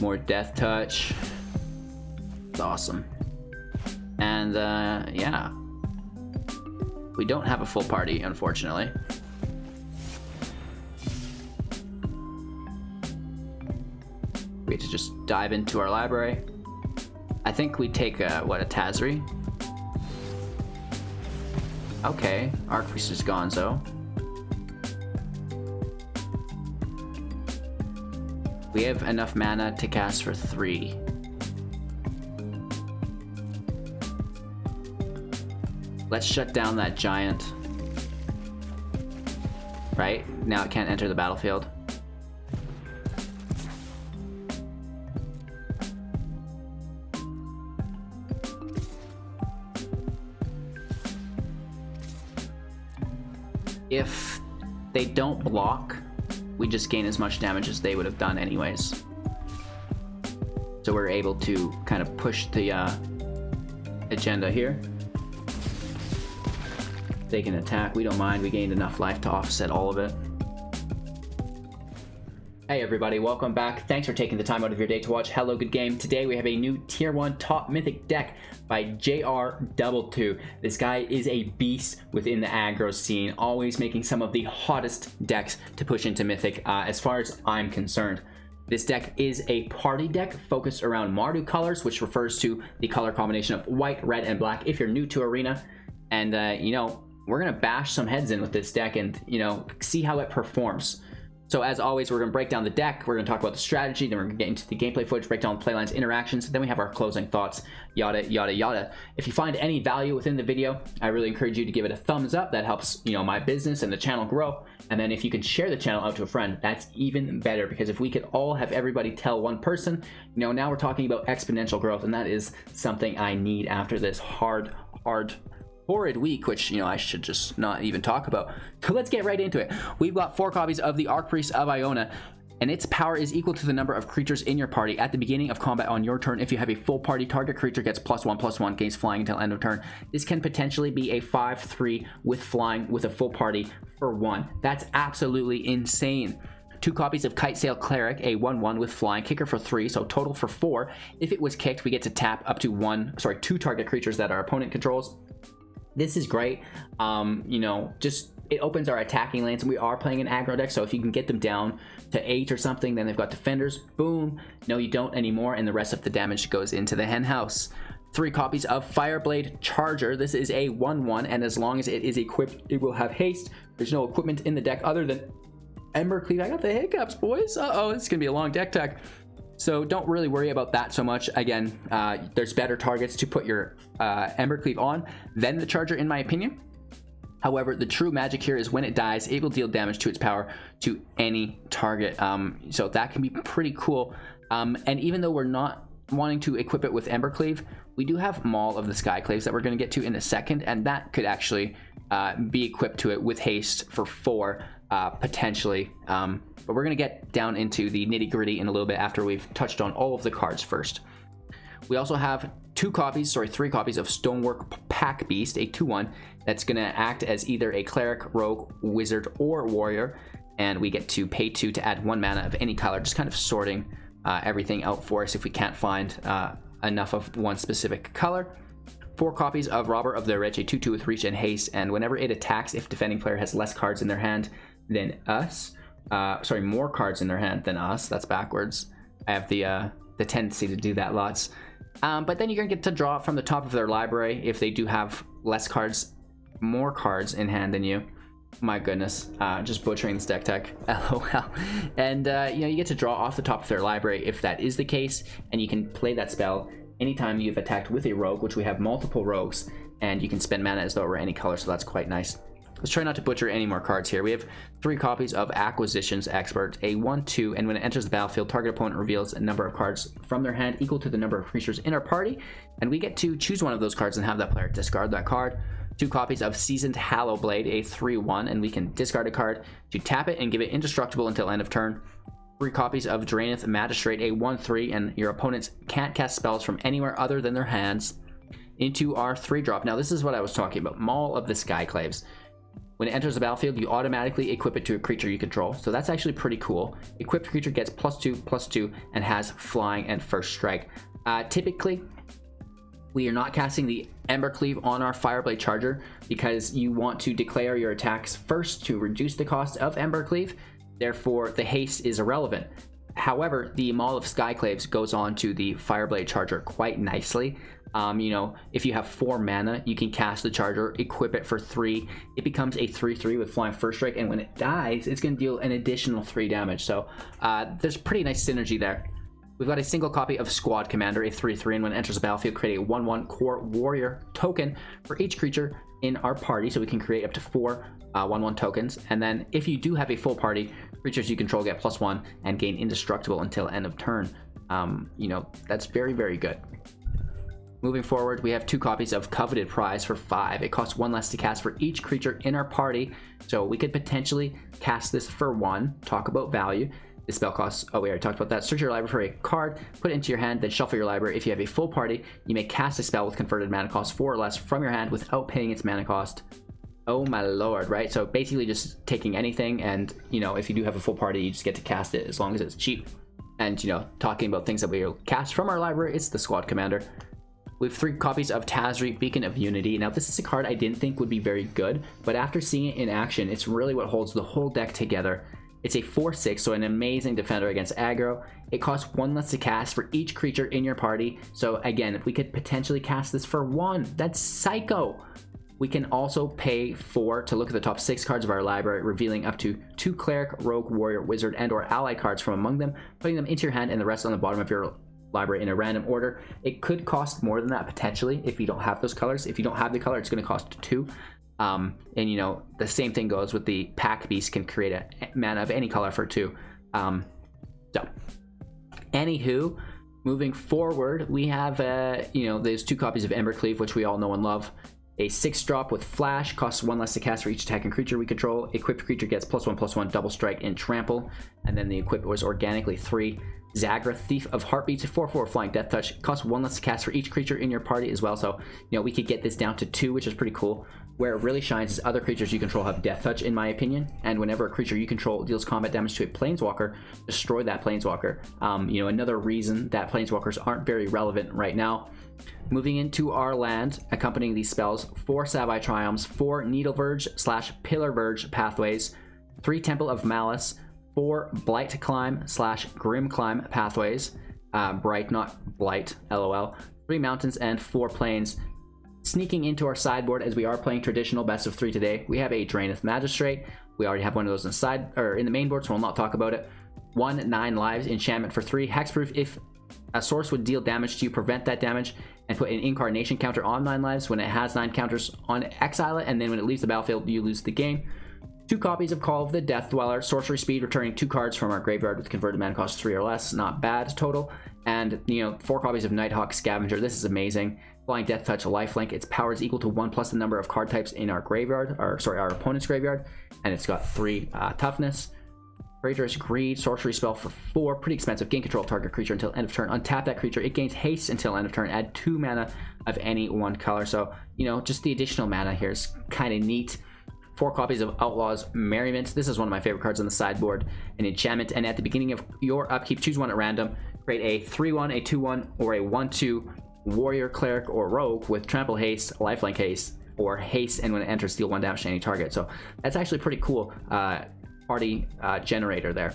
More Death Touch. It's awesome. And yeah. We don't have a full party, unfortunately. We have to just dive into our library. I think we take what, a Tazri? Okay, Archpriest is Gonzo. We have enough mana to cast for 3. Let's shut down that giant. Right? Now it can't enter the battlefield. If they don't block, we just gain as much damage as they would have done anyways. So we're able to kind of push the agenda here. They can attack, we don't mind, we gained enough life to offset all of it. Hey everybody, welcome back. Thanks for taking the time out of your day to watch Hello Good Game. Today we have a new Tier 1 top mythic deck by JR22. This guy is a beast within the aggro scene, always making some of the hottest decks to push into mythic as far as I'm concerned. This deck is a party deck focused around Mardu colors, which refers to the color combination of white, red, and black if you're new to Arena. And you know, we're gonna bash some heads in with this deck and, you know, see how it performs. So as always, we're going to break down the deck, we're going to talk about the strategy, then we're going to get into the gameplay footage, break down the playlines, interactions, then we have our closing thoughts, yada, yada, yada. If you find any value within the video, I really encourage you to give it a thumbs up. That helps, you know, my business and the channel grow. And then if you can share the channel out to a friend, that's even better, because if we could all have everybody tell one person, you know, now we're talking about exponential growth, and that is something I need after this horrid week, which, you know, I should just not even talk about. So let's get right into it. We've got 4 copies of the Archpriest of Iona, and its power is equal to the number of creatures in your party at the beginning of combat on your turn. If you have a full party, target creature gets +1/+1, gains flying until end of turn. This can potentially be a 5/3 with flying with a full party for 1. That's absolutely insane. 2 copies of Kitesail Cleric, a 1/1 with flying, kicker for 3, so total for 4. If it was kicked, we get to tap up to 2 target creatures that our opponent controls. This is great. You know, just it opens our attacking lanes, and we are playing an aggro deck, so if you can get them down to 8 or something, then they've got defenders. Boom. No, you don't anymore, and the rest of the damage goes into the hen house. 3 copies of Fireblade Charger. This is a 1/1, and as long as it is equipped, it will have haste. There's no equipment in the deck other than Embercleave. I got the hiccups, boys. Uh-oh, it's gonna be a long deck tech. So don't really worry about that so much. Again, there's better targets to put your Embercleave on than the Charger, in my opinion. However, the true magic here is when it dies, it will deal damage to its power to any target. So that can be pretty cool. And even though we're not wanting to equip it with Embercleave, we do have Maul of the Skyclaves that we're going to get to in a second, and that could actually be equipped to it with haste for 4, potentially. But we're going to get down into the nitty-gritty in a little bit after we've touched on all of the cards first. We also have 3 copies of Stonework Packbeast, a 2/1 that's going to act as either a cleric, rogue, wizard, or warrior, and we get to pay 2 to add 1 mana of any color, just kind of sorting everything out for us if we can't find enough of one specific color. 4 copies of Robber of the Wretch, a 2/2 with reach and haste, and whenever it attacks, if defending player has less cards in their hand than us, more cards in their hand than us, that's backwards. I have the tendency to do that lots. But then you're gonna get to draw from the top of their library if they do have more cards in hand than you. My goodness, just butchering this deck tech. LOL. And you know, you get to draw off the top of their library if that is the case, and you can play that spell anytime you've attacked with a rogue, which we have multiple rogues, and you can spend mana as though it were any color, so that's quite nice. Let's try not to butcher any more cards here. We have 3 copies of Acquisitions Expert, a 1/2, and when it enters the battlefield, target opponent reveals a number of cards from their hand equal to the number of creatures in our party, and we get to choose one of those cards and have that player discard that card. 2 copies of Seasoned Hallowblade, a 3/1, and we can discard a card to tap it and give it indestructible until end of turn. 3 copies of Drannith Magistrate, a 1/3, and your opponents can't cast spells from anywhere other than their hands into our 3-drop. Now, this is what I was talking about. Maul of the Skyclaves. When it enters the battlefield, you automatically equip it to a creature you control. So that's actually pretty cool. Equipped creature gets +2/+2 and has flying and first strike. Typically, we are not casting the Embercleave on our Fireblade Charger because you want to declare your attacks first to reduce the cost of Embercleave. Therefore, the haste is irrelevant. However, the Maul of Skyclaves goes on to the Fireblade Charger quite nicely. You know, if you have 4 mana, you can cast the Charger, equip it for 3. It becomes a 3/3 with flying first strike, and when it dies, it's going to deal an additional 3 damage. So there's pretty nice synergy there. We've got a single copy of Squad Commander, a 3/3, and when it enters the battlefield, create a 1/1 core warrior token for each creature in our party, so we can create up to 4 1/1 tokens. And then if you do have a full party, creatures you control get +1 and gain indestructible until end of turn. You know, that's very, very good. Moving forward, we have 2 copies of Coveted Prize for 5. It costs 1 less to cast for each creature in our party, so we could potentially cast this for 1. Talk about value. The spell costs, oh, we already talked about that. Search your library for a card, put it into your hand, then shuffle your library. If you have a full party, you may cast a spell with converted mana cost 4 or less from your hand without paying its mana cost. Oh my lord, right? So basically just taking anything, and, you know, if you do have a full party, you just get to cast it as long as it's cheap. And, you know, talking about things that we'll cast from our library, it's the Squad Commander. We have 3 copies of Tazri, Beacon of Unity. Now, this is a card I didn't think would be very good, but after seeing it in action, it's really what holds the whole deck together. It's a 4/6, so an amazing defender against aggro. It costs 1 less to cast for each creature in your party. So again, if we could potentially cast this for 1, that's psycho. We can also pay 4 to look at the top 6 cards of our library, revealing up to 2 Cleric, Rogue, Warrior, Wizard, and or Ally cards from among them, putting them into your hand and the rest on the bottom of your library in a random order. It could cost more than that potentially if you don't have those colors. If you don't have the color, it's going to cost 2. And you know, the same thing goes with the Packbeast, can create a mana of any color for 2. So anywho, moving forward, we have you know, there's 2 copies of Embercleave, which we all know and love. A 6-drop with flash, costs 1 less to cast for each attacking creature we control. Equipped creature gets +1/+1 double strike and trample, and then the equip was organically 3. Zagra, Thief of Heartbeats, 4/4 flying death touch, costs 1 less to cast for each creature in your party as well. So, you know, we could get this down to 2, which is pretty cool. Where it really shines is other creatures you control have death touch, in my opinion, and whenever a creature you control deals combat damage to a planeswalker, destroy that planeswalker. You know, another reason that planeswalkers aren't very relevant right now. Moving into our land, accompanying these spells, 4 Savai Triomes, 4 Needleverge/Pillarverge Pathways, 3 Temple of Malice, 4 Brightclimb/Grimclimb Pathways, Bright, not Blight, lol, 3 Mountains, and 4 Plains. Sneaking into our sideboard, as we are playing traditional best of 3 today, we have a Drannith Magistrate. We already have one of those in the main board, so we'll not talk about it. 1 9 lives, enchantment for 3, hexproof. If a source would deal damage to you, prevent that damage and put an incarnation counter on 9 lives. When it has 9 counters, on exile it, and then when it leaves the battlefield, you lose the game. 2 copies of Call of the Death Dweller, sorcery speed, returning 2 cards from our graveyard with converted mana cost 3 or less, not bad total. And, you know, 4 copies of Nighthawk Scavenger. This is amazing. Flying Death Touch, lifelink. Its power is equal to 1 plus the number of card types in our graveyard, or sorry, our opponent's graveyard, and it's got 3 toughness. Traitorous Greed, sorcery spell for 4, pretty expensive. Gain control of target creature until end of turn. Untap that creature. It gains haste until end of turn. Add 2 mana of any 1 color. So, you know, just the additional mana here is kind of neat. 4 copies of Outlaw's Merriment. This is one of my favorite cards on the sideboard. An enchantment, and at the beginning of your upkeep, choose 1 at random. Create a 3/1, a 2/1, or a 1/2 Warrior, Cleric, or Rogue with Trample Haste, Lifelink Haste, or Haste, and when it enters, deal 1 damage to any target. So that's actually pretty cool party generator there.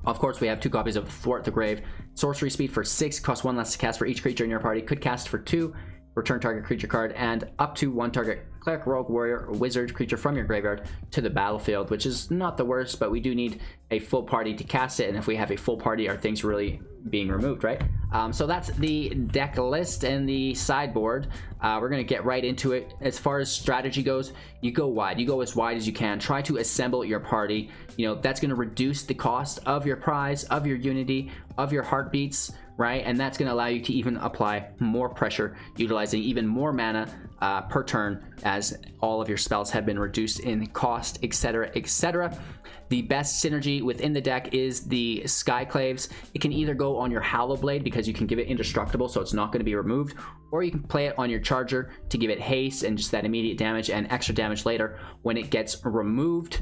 Of course, we have 2 copies of Thwart the Grave. Sorcery speed for 6, costs 1 less to cast for each creature in your party. Could cast for 2, return target creature card, and up to 1 target Cleric, Rogue, Warrior, or Wizard creature from your graveyard to the battlefield, which is not the worst, but we do need a full party to cast it, and if we have a full party, are things really being removed, right? So that's the deck list and the sideboard. We're going to get right into it. As far as strategy goes, you go wide. You go as wide as you can. Try to assemble your party. You know, that's going to reduce the cost of your prize, of your unity, of your heartbeats. right? And that's going to allow you to even apply more pressure, utilizing even more mana per turn as all of your spells have been reduced in cost, etc., etc. The best synergy within the deck is the Skyclaves. It can either go on your Hallowblade because you can give it indestructible, so it's not going to be removed, or you can play it on your Charger to give it haste and just that immediate damage and extra damage later when it gets removed.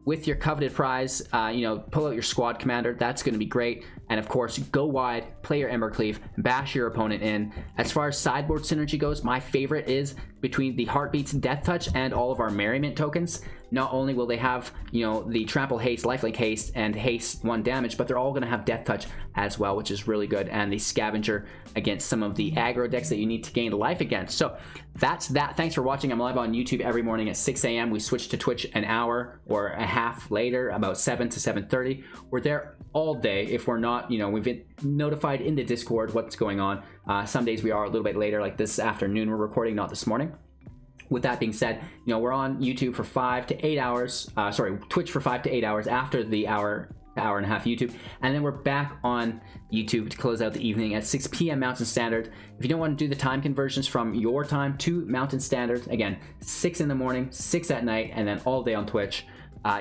With your Coveted Prize, you know, pull out your Squad Commander. That's going to be great. And of course, go wide, play your Embercleave, bash your opponent in. As far as sideboard synergy goes, my favorite is between the Heartbeats, Death Touch, and all of our Merriment tokens. Not only will they have, you know, the Trample Haste, Lifelink Haste, and Haste 1 damage, but they're all going to have Death Touch as well, which is really good. And the Scavenger against some of the aggro decks that you need to gain life against. So that's that. Thanks for watching. I'm live on YouTube every morning at 6 a.m. We switch to Twitch an hour or a half later, about 7 to 7:30. We're there all day. If we're not, you know, we've been notified in the Discord what's going on. Some days we are a little bit later, like this afternoon we're recording, not this morning. With that being said, you know, we're on YouTube for 5 to 8 hours, Twitch for 5 to 8 hours after the hour and a half YouTube, and then we're back on YouTube to close out the evening at 6 p.m. Mountain Standard. If you don't want to do the time conversions from your time to Mountain Standard, again, 6 in the morning, 6 at night, and then all day on Twitch,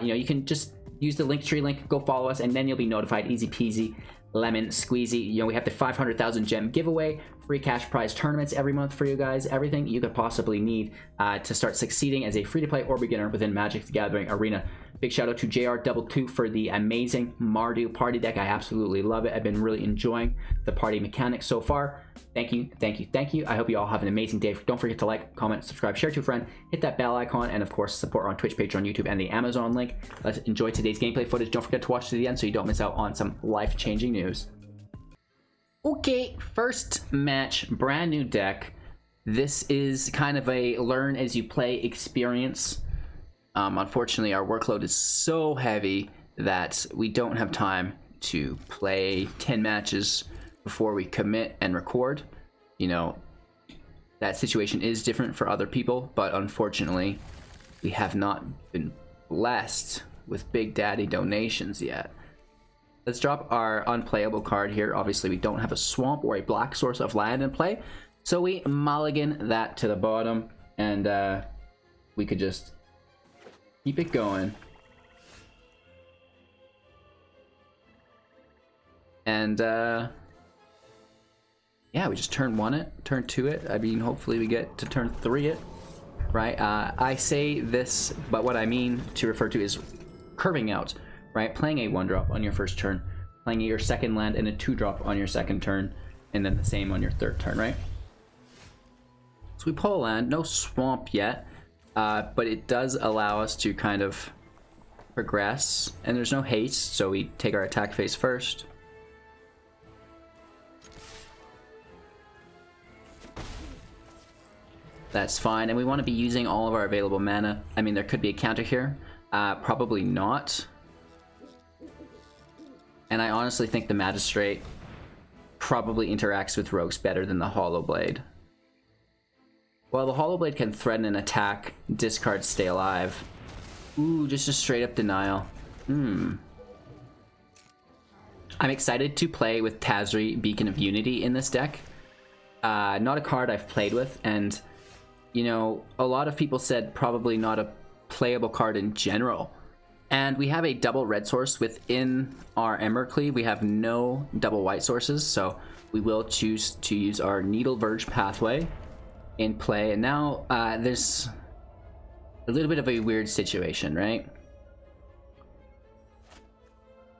you know, you can just use the Linktree link, go follow us, and then you'll be notified. Easy peasy, lemon squeezy. You know, we have the 500,000 gem giveaway, free cash prize tournaments every month for you guys, everything you could possibly need to start succeeding as a free-to-play or beginner within Magic the Gathering arena. Big shout out to JR22 for the amazing Mardu party deck. I absolutely love it. I've been really enjoying the party mechanics so far. Thank you, thank you, thank you. I hope you all have an amazing day. Don't forget to like, comment, subscribe, share to a friend, hit that bell icon, and of course support our Twitch page, on YouTube, and the Amazon link. Let's enjoy today's gameplay footage. Don't forget to watch to the end so you don't miss out on some life-changing news. Okay, first match, brand new deck. This is kind of a learn as you play experience. Unfortunately, our workload is so heavy that we don't have time to play 10 matches before we commit and record. You know, that situation is different for other people, but unfortunately, we have not been blessed with Big Daddy donations yet. Let's drop our unplayable card here. Obviously, we don't have a swamp or a black source of land in play, so we mulligan that to the bottom, and we could just keep it going. And yeah, we just turn 1 it, turn 2 it. I mean, hopefully we get to turn 3 it, right? I say this, but what I mean to refer to is curving out, right? Playing a 1-drop on your first turn, playing your second land and a 2-drop on your second turn, and then the same on your third turn, right? So we pull a land, no swamp yet, but it does allow us to kind of progress, and there's no haste, so we take our attack phase first. That's fine, and we want to be using all of our available mana. I mean, there could be a counter here. Probably not. And I honestly think the Magistrate probably interacts with Rogues better than the Hallowblade. Well, the Hallowblade can threaten an attack, discard, stay alive. Ooh, just a straight up denial. I'm excited to play with Tazri, Beacon of Unity in this deck. Not a card I've played with, and you know, a lot of people said probably not a playable card in general. And we have a double red source within our Embercleave. We have no double white sources, so we will choose to use our Needleverge Pathway in play. And now there's a little bit of a weird situation, right?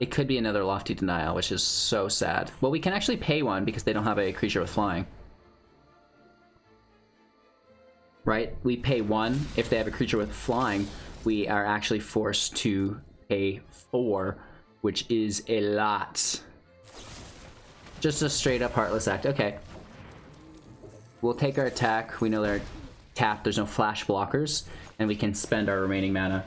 It could be another Lofty Denial, which is so sad. Well, we can actually pay 1 because they don't have a creature with flying. Right? We pay 1. If they have a creature with flying, we are actually forced to pay 4, which is a lot. Just a straight up Heartless Act. Okay. We'll take our attack. We know they're tapped. There's no flash blockers, and we can spend our remaining mana.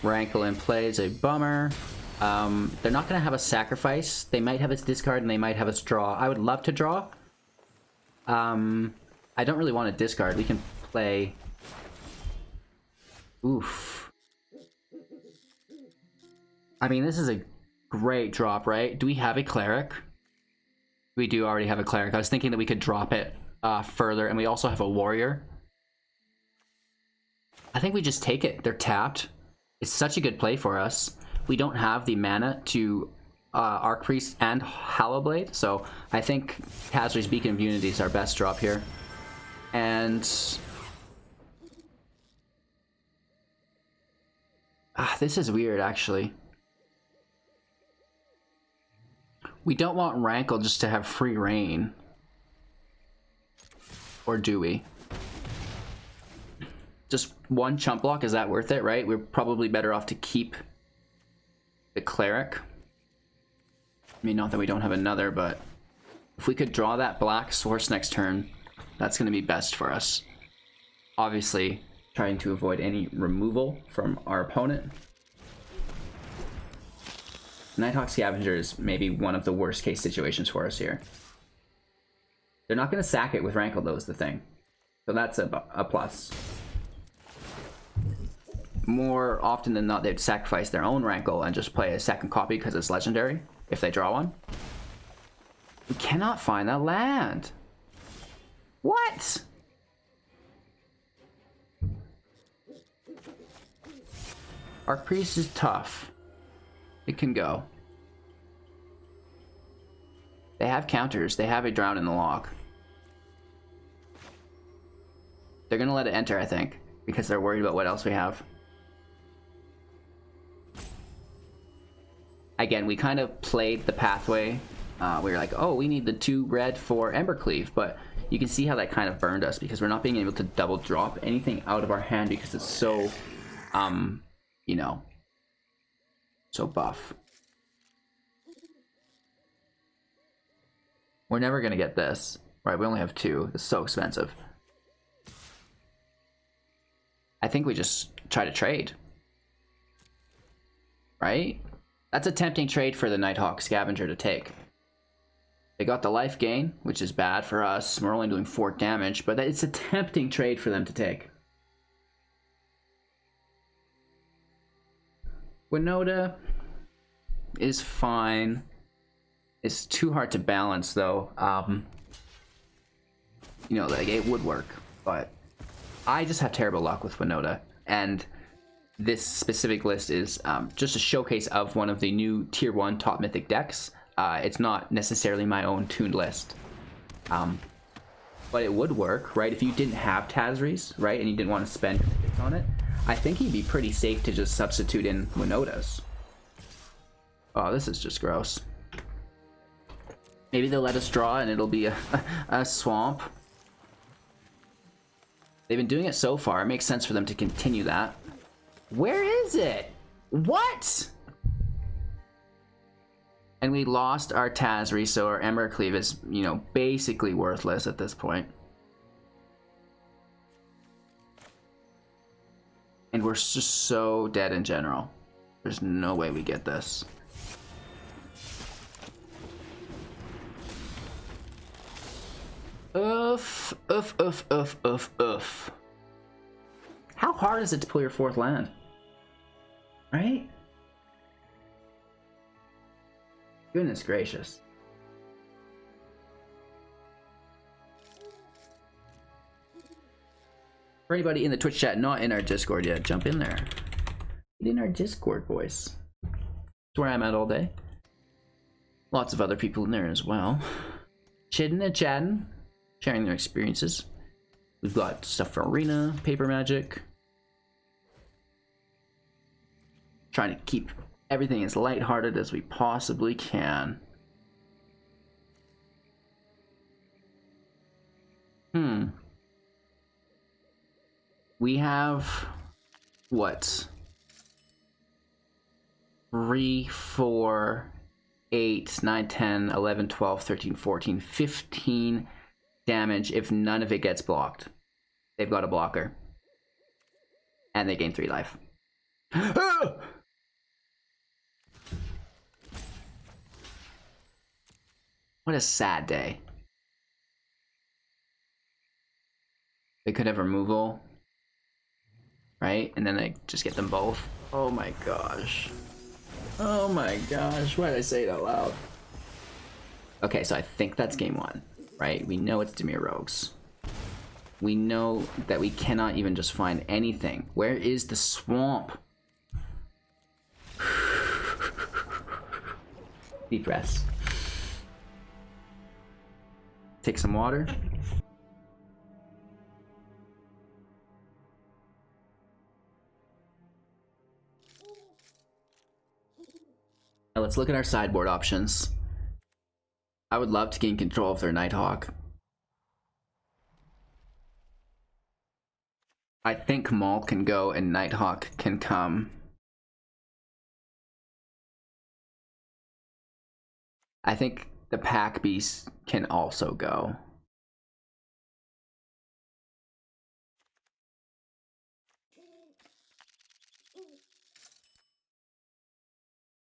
Rankle in play is a bummer. They're not going to have a sacrifice. They might have its discard and they might have its draw. I would love to draw. I don't really want to discard. We can play... Oof. I mean, this is a great drop, right? Do we have a Cleric? We do already have a Cleric. I was thinking that we could drop it further, and we also have a Warrior. I think we just take it. They're tapped. It's such a good play for us. We don't have the mana to Archpriest and Hallowblade, so I think Tazri's Beacon of Unity is our best drop here. And... this is weird, actually. We don't want Rankle just to have free reign. Or do we? Just one chump block, is that worth it, right? We're probably better off to keep the Cleric. I mean, not that we don't have another, but if we could draw that black source next turn, that's going to be best for us. Obviously, trying to avoid any removal from our opponent. Nighthawk Scavenger is maybe one of the worst case situations for us here. They're not going to sack it with Rankle, though, is the thing. So that's a plus. More often than not, they'd sacrifice their own Rankle and just play a second copy because it's legendary, if they draw one. We cannot find that land. What? Archpriest is tough. It can go. They have counters. They have a Drown in the Lock. They're going to let it enter, I think, because they're worried about what else we have. Again, we kind of played the pathway. We were like, oh, we need the 2 red for Embercleave, but you can see how that kind of burned us because we're not being able to double drop anything out of our hand because it's so, you know, so buff. We're never going to get this. Right, we only have 2. It's so expensive. I think we just try to trade. Right? That's a tempting trade for the Nighthawk Scavenger to take. They got the life gain, which is bad for us. We're only doing 4 damage, but it's a tempting trade for them to take. Winota is fine. It's too hard to balance, though. You know, like, it would work, but I just have terrible luck with Winota, and this specific list is just a showcase of one of the new Tier 1 top Mythic decks. It's not necessarily my own tuned list, but it would work, right? If you didn't have Tazri's, right, and you didn't want to spend tickets on it, I think you'd be pretty safe to just substitute in Winotas. Oh, this is just gross. Maybe they'll let us draw and it'll be a swamp. They've been doing it so far. It makes sense for them to continue that. Where is it? What? And we lost our Tazri, so our Embercleave is, you know, basically worthless at this point. And we're just so dead in general. There's no way we get this. Oof, oof, oof, oof, oof, oof. How hard is it to pull your 4th land? Right? Goodness gracious. For anybody in the Twitch chat not in our Discord yet, jump in there. Get in our Discord, boys. That's where I'm at all day. Lots of other people in there as well. Chitting and chatting. Sharing their experiences. We've got stuff for Arena, Paper Magic. Trying to keep everything as lighthearted as we possibly can. We have what? 3, 4, 8, 9, 10, 11, 12, 13, 14, 15 damage if none of it gets blocked. They've got a blocker. And they gain 3 life. What a sad day. They could have removal, right? And then they just get them both. Oh my gosh. Oh my gosh, why did I say it out loud? Okay, so I think that's game one, right? We know it's Dimir Rogues. We know that we cannot even just find anything. Where is the swamp? Deep breaths. Take some water. Now let's look at our sideboard options. I would love to gain control of their Nighthawk. I think Maul can go and Nighthawk can come. I think the Packbeast can also go.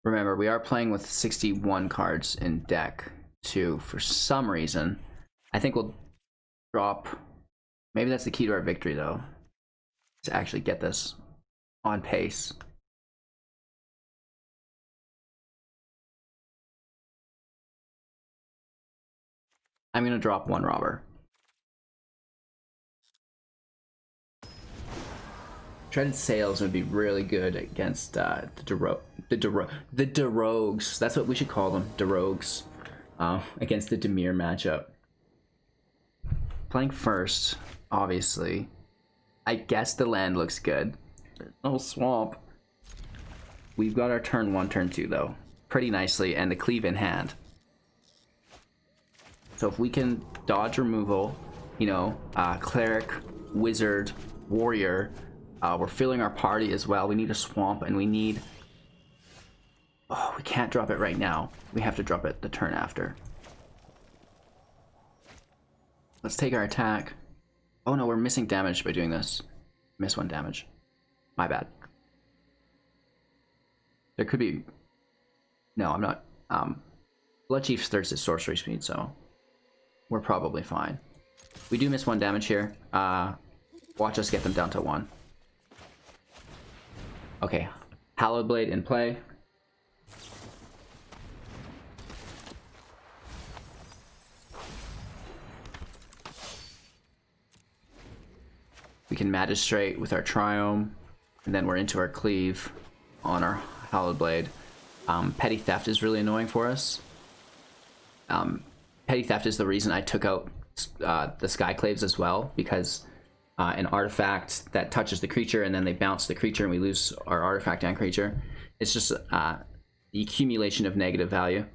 Remember, we are playing with 61 cards in deck too, for some reason. I think we'll drop... Maybe that's the key to our victory, though. To actually get this on pace. I'm gonna drop one robber. Treaded Sails would be really good against the Rogues. That's what we should call them, Rogues. Against the Dimir matchup. Playing first, obviously. I guess the land looks good. There's no swamp. We've got our turn 1, turn 2 though. Pretty nicely, and the cleave in hand. So if we can dodge removal, you know, cleric, wizard, warrior, we're filling our party as well. We need a swamp, and we need... Oh, we can't drop it right now. We have to drop it the turn after. Let's take our attack. Oh no, we're missing damage by doing this. Miss 1 damage. My bad. There could be... No, I'm not... Blood Chief's Thirst is sorcery speed, so... We're probably fine. We do miss 1 damage here. Watch us get them down to 1. Okay. Hallowblade in play. We can Magistrate with our Triome, and then we're into our Cleave on our Hallowblade. Petty Theft is really annoying for us. Petty Theft is the reason I took out the Skyclaves as well, because an artifact that touches the creature and then they bounce the creature and we lose our artifact and creature. It's just the accumulation of negative value.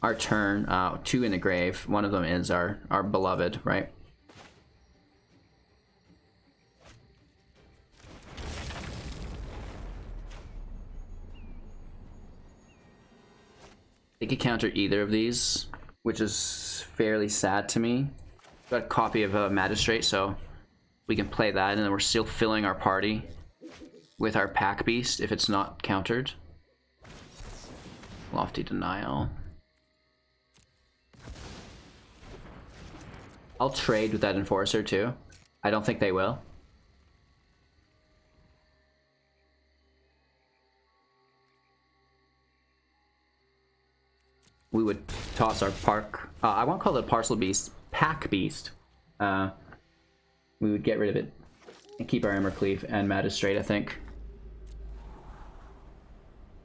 Our turn, 2 in the grave. One of them is our beloved, right? They could counter either of these, which is fairly sad to me. Got a copy of a Magistrate, so we can play that, and then we're still filling our party with our Packbeast if it's not countered. Lofty Denial. I'll trade with that Enforcer too. I don't think they will. We would toss our I won't call it a Parcel Beast, Packbeast. We would get rid of it and keep our Embercleave and Magistrate, I think.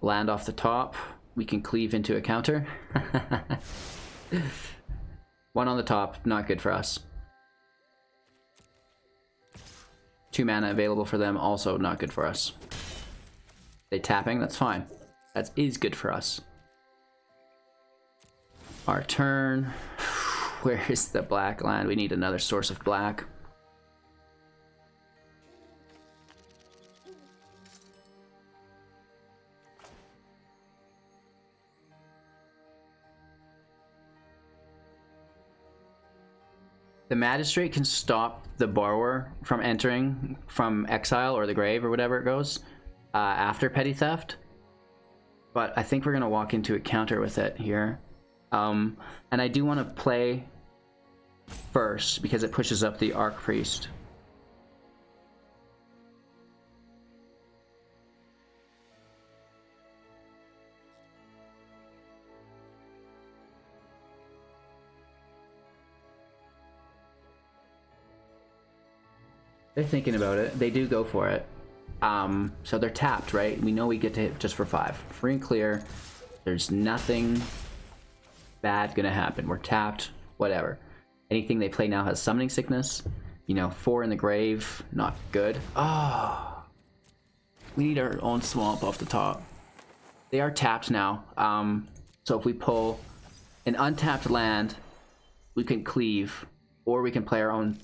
Land off the top. We can cleave into a counter. 1 on the top, not good for us. 2 mana available for them, also not good for us. They tapping, that's fine. That is good for us. Our turn. Where is the black land? We need another source of black. The Magistrate can stop the borrower from entering from exile or the grave or whatever it goes after Petty Theft. But I think we're going to walk into a counter with it here. And I do want to play first because it pushes up the Archpriest They're thinking about it. They do go for it. So they're tapped, right? We know we get to hit just for 5. Free and clear. There's nothing bad gonna happen. We're tapped, whatever. Anything they play now has Summoning Sickness. You know, 4 in the grave, not good. Oh, we need our own swamp off the top. They are tapped now. So if we pull an untapped land, we can cleave, or we can play our own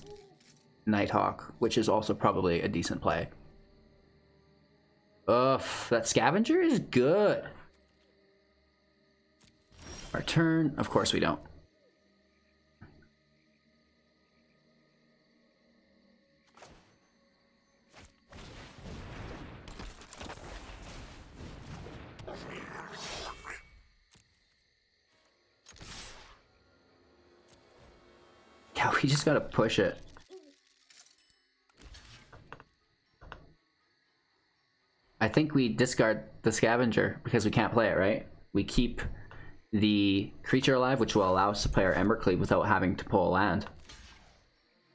Nighthawk, which is also probably a decent play. Ugh, that Scavenger is good. Our turn, of course we don't. Yeah, we just gotta push it. I think we discard the Scavenger because we can't play it, right? We keep the creature alive, which will allow us to play our Embercleave without having to pull a land.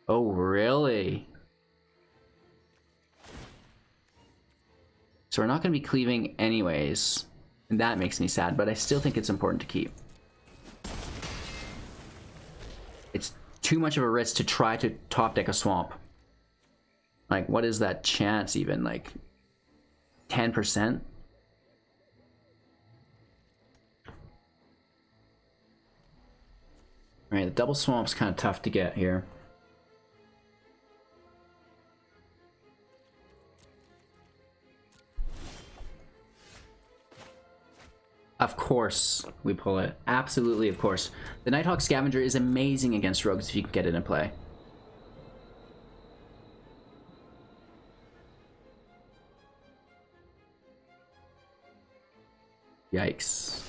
Oh, really? So we're not going to be cleaving anyways, and that makes me sad, but I still think it's important to keep. It's too much of a risk to try to top deck a swamp. Like, what is that chance even? Like, 10%? Alright, the double swamp's kind of tough to get here. Of course we pull it. Absolutely, of course. The Nighthawk Scavenger is amazing against rogues if you can get it in play. Yikes.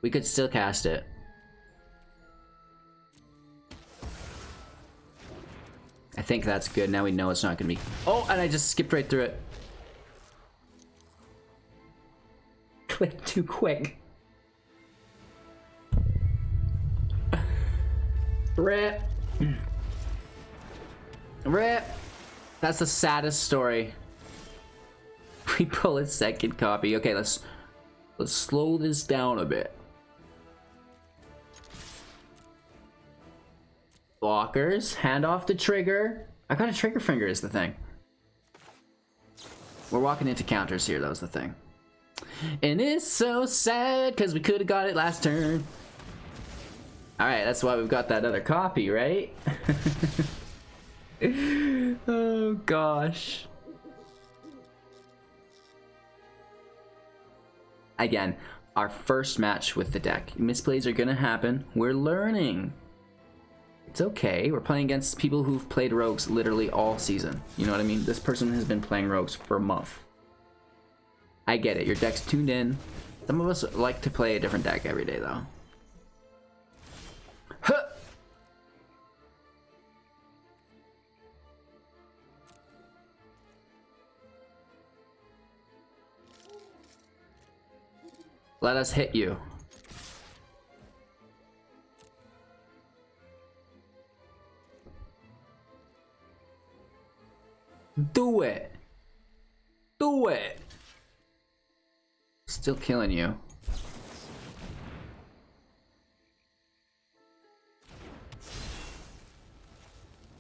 We could still cast it. I think that's good. Now we know it's not gonna be... Oh, and I just skipped right through it. Click too quick. Rip. Rip. That's the saddest story. We pull a second copy. Okay, let's slow this down a bit. Blockers, hand off the trigger. I got a trigger finger is the thing. We're walking into counters here, that was the thing. And it's so sad because we could have got it last turn. Alright, that's why we've got that other copy, right? Oh gosh. Again, our first match with the deck. Misplays are gonna happen. We're learning. It's okay. We're playing against people who've played rogues literally all season. You know what I mean? This person has been playing rogues for a month. I get it. Your deck's tuned in. Some of us like to play a different deck every day, though. Huh! Let us hit you. Do it. Do it. Still killing you.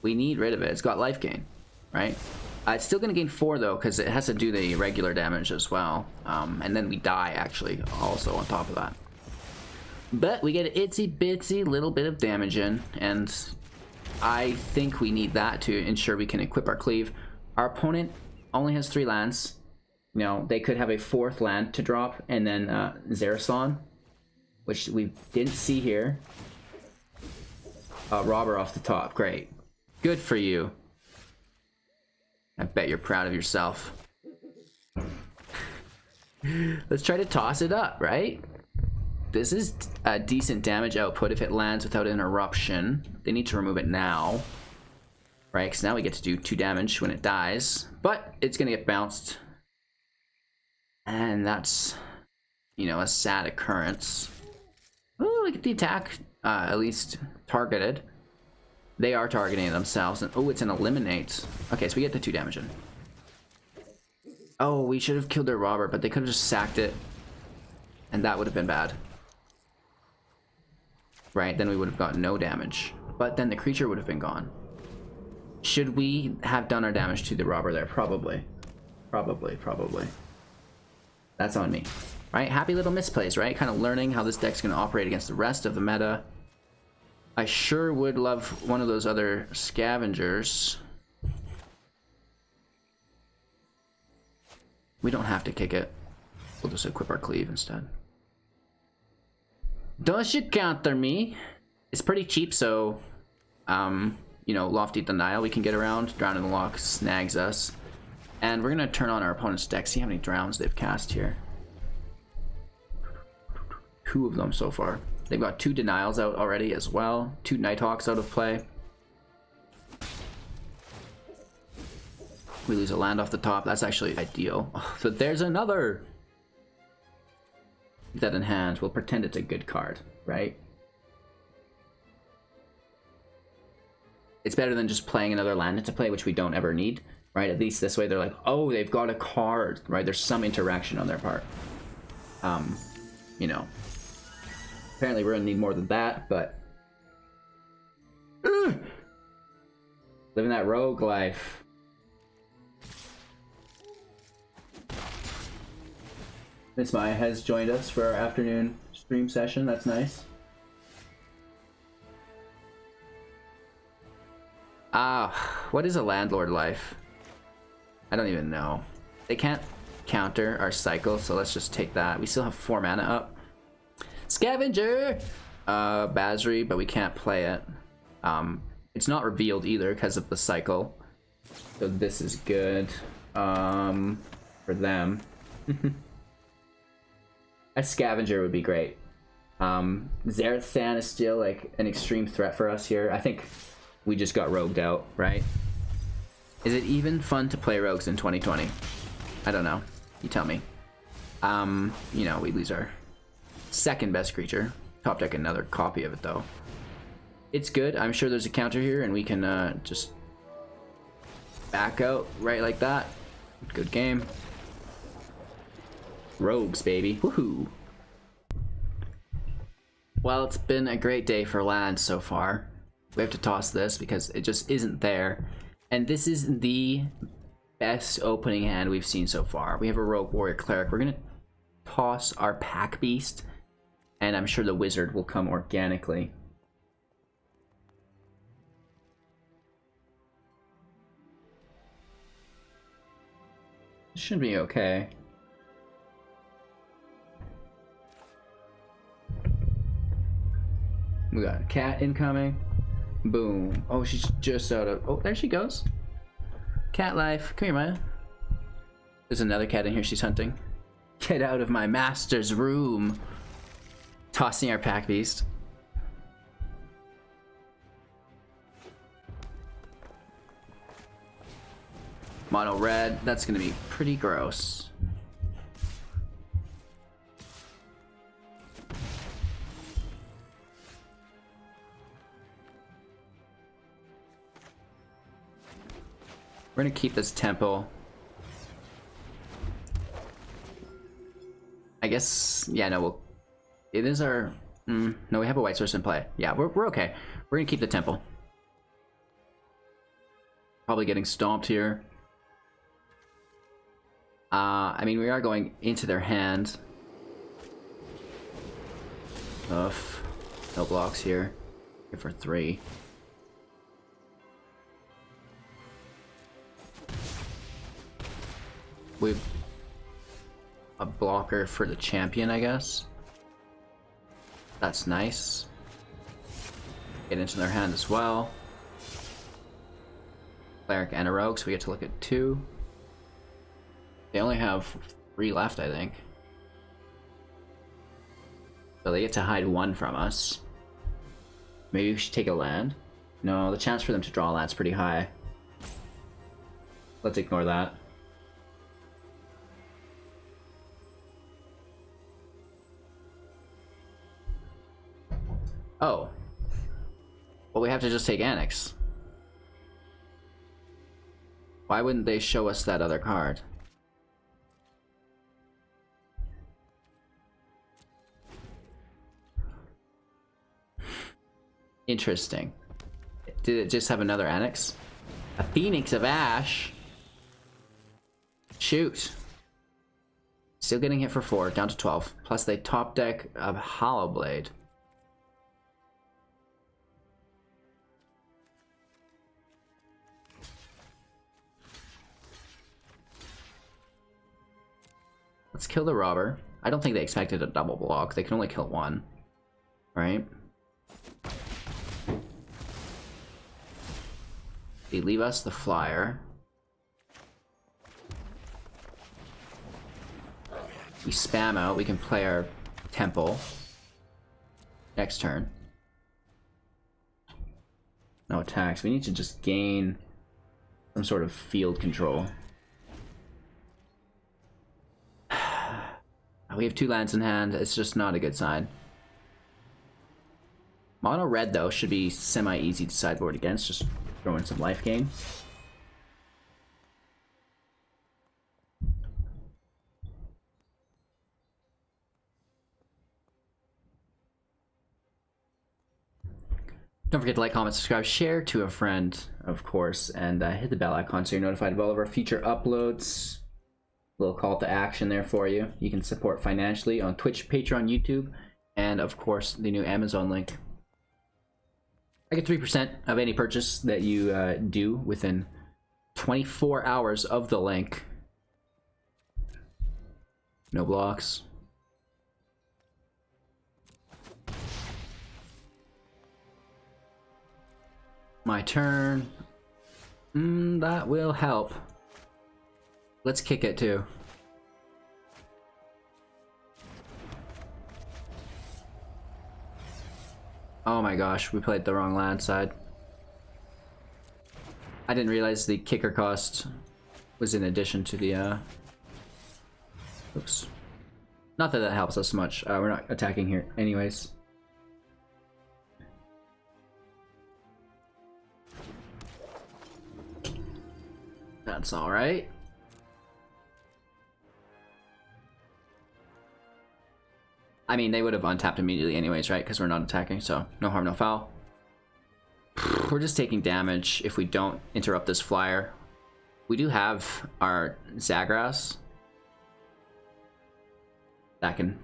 We need rid of it. It's got life gain, right? It's still going to gain 4 though, because it has to do the regular damage as well. And then we die actually, also on top of that. But we get an itsy bitsy little bit of damage in, and I think we need that to ensure we can equip our cleave. Our opponent only has 3 lands. You know, they could have a 4th land to drop, and then Zerasan, which we didn't see here. Robber off the top, great. Good for you. I bet you're proud of yourself. Let's try to toss it up, right? This is a decent damage output if it lands without interruption. They need to remove it now. right? Because now we get to do 2 damage when it dies, but it's gonna get bounced, and that's, you know, a sad occurrence. Oh, look at the attack, at least targeted. They are targeting themselves, and oh, it's an eliminate. Okay, so we get the 2 damage in. Oh, we should have killed their robber, but they could have just sacked it, and that would have been bad. Right, then we would have gotten no damage, but then the creature would have been gone. Should we have done our damage to the robber there? Probably. Probably. That's on me. Right, happy little misplays, right? Kind of learning how this deck's going to operate against the rest of the meta. I sure would love one of those other scavengers. We don't have to kick it. We'll just equip our cleave instead. Don't you counter me? It's pretty cheap, so you know, Lofty Denial we can get around. Drown in the Lock snags us. And we're gonna turn on our opponent's deck, see how many drowns they've cast here. 2 of them so far. They've got 2 Denials out already as well. 2 Nighthawks out of play. We lose a land off the top. That's actually ideal. Oh, so there's another. Keep that in hand. We'll pretend it's a good card, right? It's better than just playing another land into play, which we don't ever need, right? At least this way they're like, oh, they've got a card, right? There's some interaction on their part. You know. Apparently we're gonna need more than that, but living that rogue life. Miss Maya has joined us for our afternoon stream session. That's nice. What is a landlord life? I don't even know. They can't counter our cycle, so let's just take that. We still have 4 mana up. Scavenger! Basri, but we can't play it. It's not revealed either because of the cycle. So this is good for them. A Scavenger would be great. Zarathan is still like an extreme threat for us here. I think we just got rogued out, right? Is it even fun to play rogues in 2020? I don't know. You tell me. You know, we lose our 2nd best creature. Top deck another copy of it though. It's good. I'm sure there's a counter here and we can just back out right like that. Good game. Rogues, baby. Woohoo. Well, it's been a great day for lands so far. We have to toss this because it just isn't there. And this is the best opening hand we've seen so far. We have a Rogue Warrior Cleric. We're going to toss our Packbeast, and I'm sure the Wizard will come organically. This should be okay. We got a cat incoming. Boom. Oh, she's just out of... Oh, there she goes. Cat life. Come here, Maya. There's another cat in here she's hunting. Get out of my master's room. Tossing our Packbeast. Mono red. That's going to be pretty gross. We're gonna keep this temple. I guess, yeah, no, we'll... It is our... no, we have a white source in play. Yeah, we're okay. We're gonna keep the temple. Probably getting stomped here. I mean, we are going into their hand. Oof. No blocks here. Here for 3. We've a blocker for the champion, I guess. That's nice. Get into their hand as well. Cleric and a rogue, so we get to look at 2. They only have 3 left, I think. So they get to hide 1 from us. Maybe we should take a land. No, the chance for them to draw a land's pretty high. let's ignore that. Oh. Well, we have to just take Annex. Why wouldn't they show us that other card? Interesting. Did it just have another Annex? A Phoenix of Ash? Shoot. Still getting hit for 4, down to 12. Plus they top deck of Hallowblade. Let's kill the robber. I don't think they expected a double block. They can only kill one. Right? They leave us the flyer. We spam out. We can play our temple. Next turn. No attacks. We need to just gain some sort of field control. We have 2 lands in hand. It's just not a good sign. Mono red, though, should be semi-easy to sideboard against. Just throw in some life gain. Don't forget to like, comment, subscribe, share to a friend, of course, and hit the bell icon so you're notified of all of our future uploads. Little call to action there for you. You can support financially on Twitch, Patreon, YouTube, and of course the new Amazon link. I get 3% of any purchase that you do within 24 hours of the link. No blocks. My turn. That will help. Let's kick it too. Oh my gosh, we played the wrong land side. I didn't realize the kicker cost was in addition to the oops. Not that that helps us much. We're not attacking here anyways. That's all right. I mean, they would have untapped immediately anyways, right? Because we're not attacking, so no harm, no foul. We're just taking damage if we don't interrupt this flyer. We do have our Zagras that can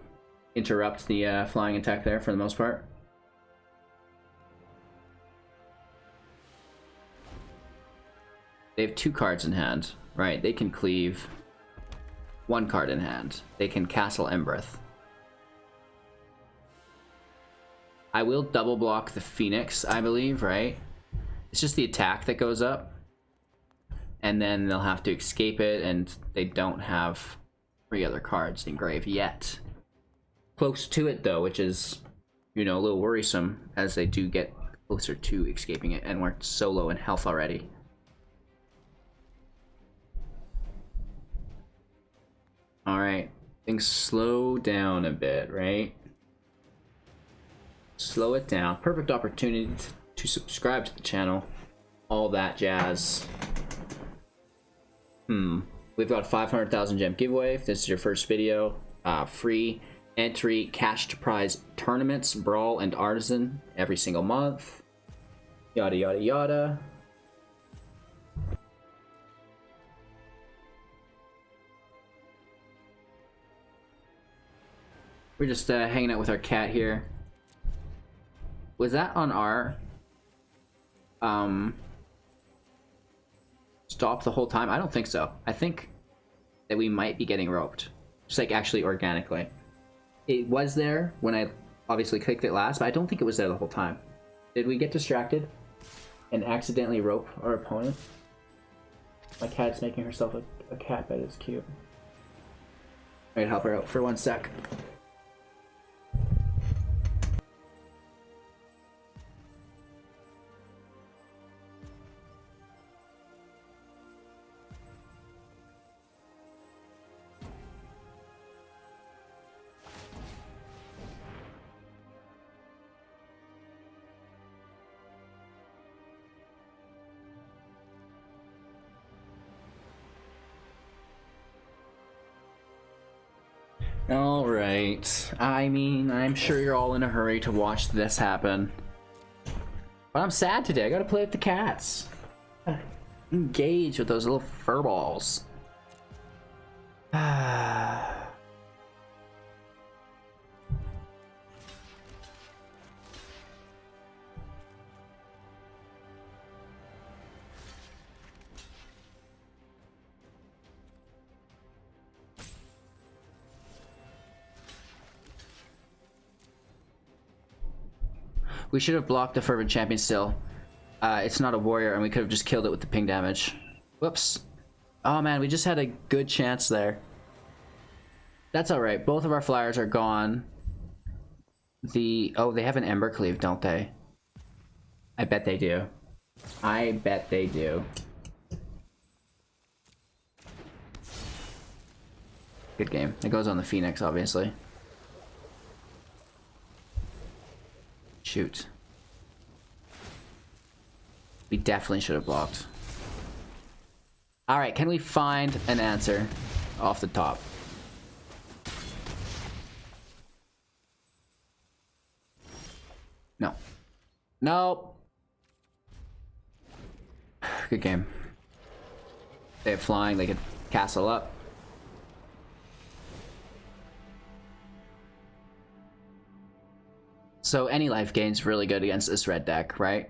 interrupt the flying attack there for the most part. They have 2 cards in hand, right? They can cleave. 1 card in hand. They can castle Emberth. I will double block the Phoenix, I believe, right? It's just the attack that goes up. And then they'll have to escape it, and they don't have 3 other cards in grave yet. Close to it, though, which is, you know, a little worrisome as they do get closer to escaping it, and we're so low in health already. Alright, things slow down a bit, right? Slow it down. Perfect opportunity to subscribe to the channel. All that jazz. We've got a 500,000 gem giveaway. If this is your first video, free entry, cash to prize tournaments, Brawl, and Artisan every single month. Yada, yada, yada. We're just hanging out with our cat here. Was that on our stop the whole time? I don't think so. I think that we might be getting roped. Just like actually organically. It was there when I obviously clicked it last, but I don't think it was there the whole time. Did we get distracted and accidentally rope our opponent? My cat's making herself a cat bed. It's cute. I'm gonna help her out for 1 sec. All right. I mean, I'm sure you're all in a hurry to watch this happen. But I'm sad today. I gotta play with the cats. Engage with those little furballs. We should have blocked the Fervent Champion still. It's not a warrior, and we could have just killed it with the ping damage. Whoops. Oh man, we just had a good chance there. That's alright. Both of our flyers are gone. Oh, they have an Embercleave, don't they? I bet they do. I bet they do. Good game. It goes on the Phoenix, obviously. Shoot. We definitely should have blocked. Alright, can we find an answer off the top? No. Nope. Good game. They have flying, they could castle up. So any life gain's really good against this red deck, right?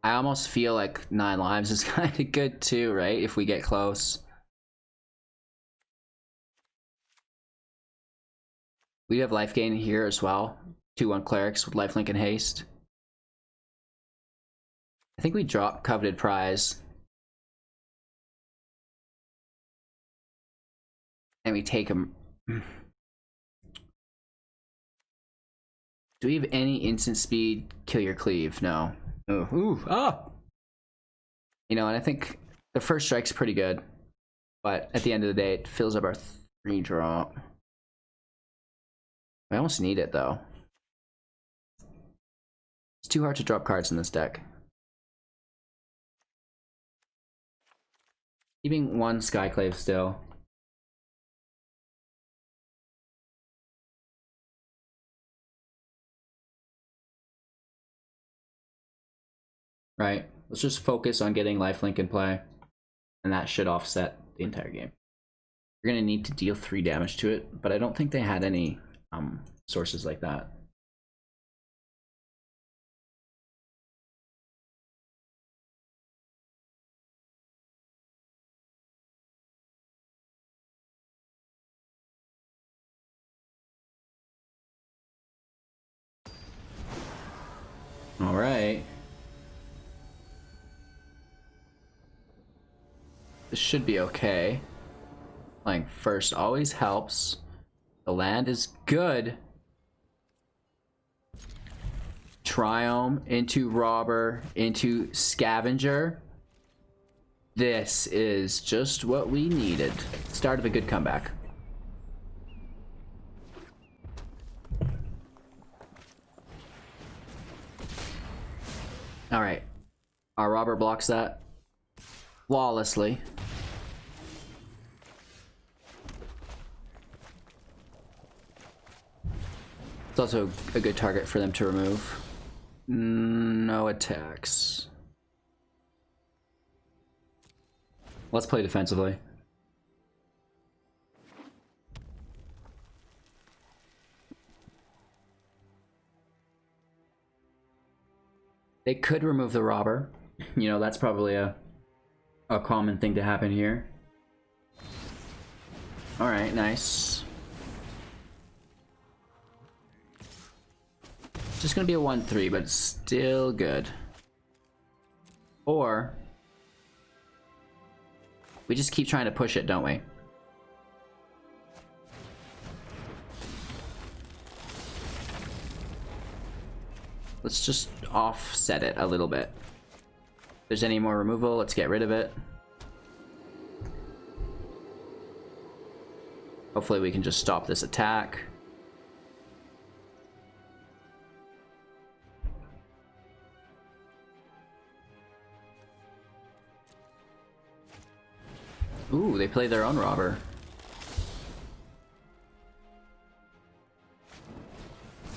I almost feel like 9 lives is kind of good too, right? If we get close. We have life gain here as well. 2/1 clerics with lifelink and haste. I think we drop Coveted Prize. And we take him. Do we have any instant speed? Kill your cleave? No. Oh, ooh, ah! You know, and I think the first strike's pretty good, but at the end of the day, it fills up our 3 drop. I almost need it though. It's too hard to drop cards in this deck. Keeping 1 Skyclave still. Right, let's just focus on getting lifelink in play, and that should offset the entire game. We're gonna need to deal 3 damage to it, but I don't think they had any sources like that. All right. This should be okay. Playing first always helps. The land is good. Triome into Robber into Scavenger. This is just what we needed. Start of a good comeback. All right. Our Robber blocks that flawlessly. It's also a good target for them to remove. No attacks. Let's play defensively. They could remove the Robber. You know, that's probably a common thing to happen here. Alright, nice. Just gonna be a 1/3, but still good. Or we just keep trying to push it, don't we? Let's just offset it a little bit. If there's any more removal, let's get rid of it. Hopefully we can just stop this attack. Ooh, they play their own robber.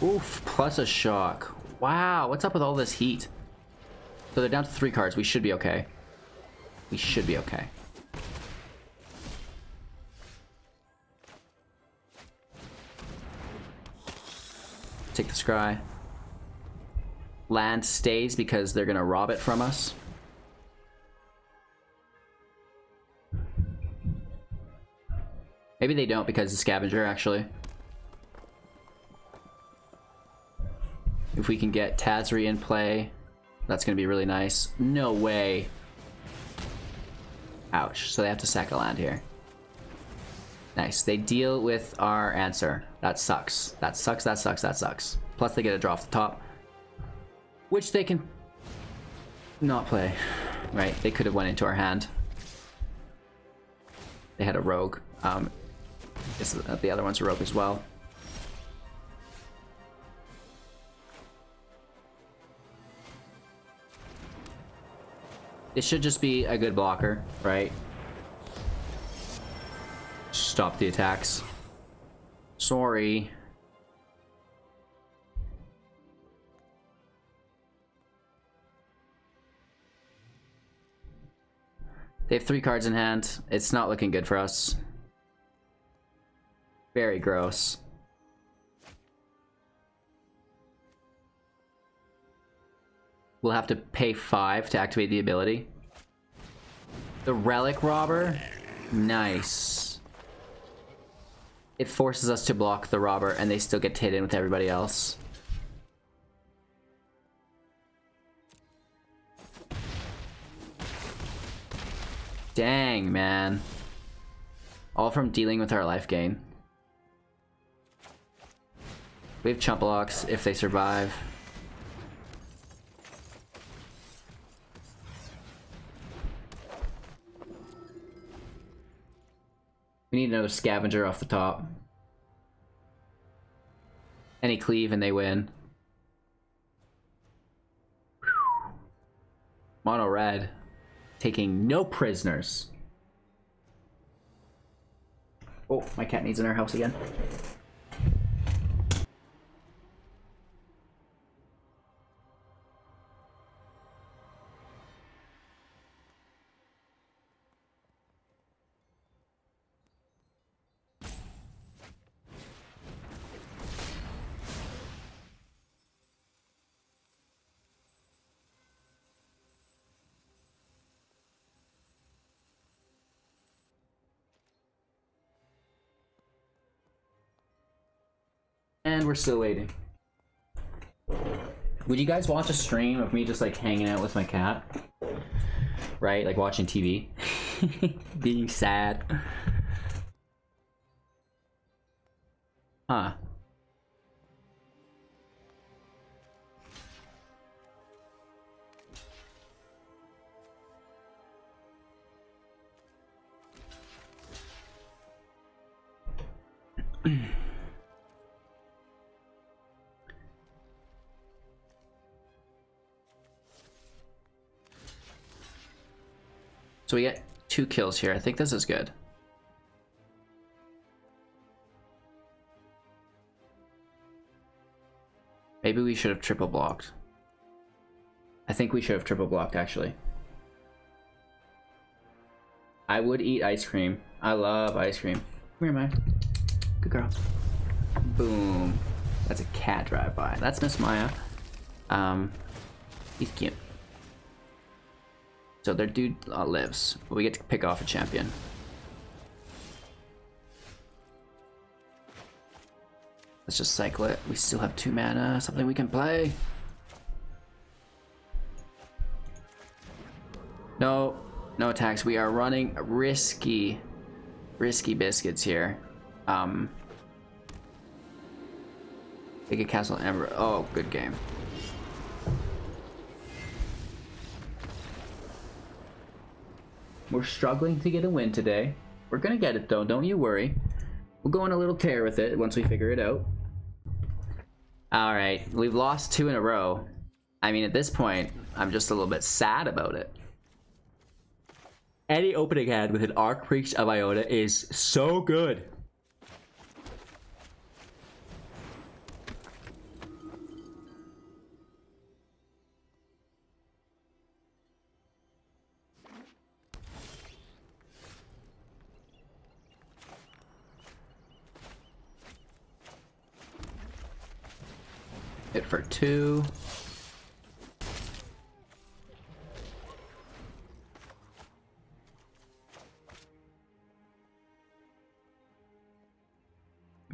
Oof, plus a shock. Wow, what's up with all this heat? So they're down to 3 cards. We should be okay. We should be okay. Take the scry. Land stays because they're gonna rob it from us. Maybe they don't because of scavenger, actually. If we can get Tazri in play, that's gonna be really nice. No way. Ouch. So they have to sack a land here. Nice. They deal with our answer. That sucks. That sucks, that sucks, that sucks. Plus they get a draw off the top. Which they can not play. Right, they could have went into our hand. They had a rogue. I guess the other one's a rogue as well. It should just be a good blocker, right? Stop the attacks. Sorry. They have 3 cards in hand. It's not looking good for us. Very gross. We'll have to pay 5 to activate the ability. The Relic Robber? Nice. It forces us to block the robber and they still get hit in with everybody else. Dang, man. All from dealing with our life gain. We have chump blocks if they survive. We need another scavenger off the top. Any cleave and they win. Mono red. Taking no prisoners. Oh, my cat needs in our house again. And we're still waiting. Would you guys watch a stream of me just like hanging out with my cat? Right? Like watching TV? Being sad. Huh. So we get 2 kills here. I think this is good. Maybe we should have triple blocked. I think we should have triple blocked, actually. I would eat ice cream. I love ice cream. Come here, Maya. Good girl. Boom. That's a cat drive-by. That's Miss Maya. He's cute. So their dude lives. But we get to pick off a champion. Let's just cycle it. We still have 2 mana. Something we can play. No. No attacks. We are running risky biscuits here. Take a castle Ember. Oh, good game. We're struggling to get a win today. We're gonna get it though, don't you worry. We'll go on a little tear with it once we figure it out. Alright, we've lost 2 in a row. I mean, at this point, I'm just a little bit sad about it. Any opening hand with an Archpriest of Iona is so good. Hit for 2.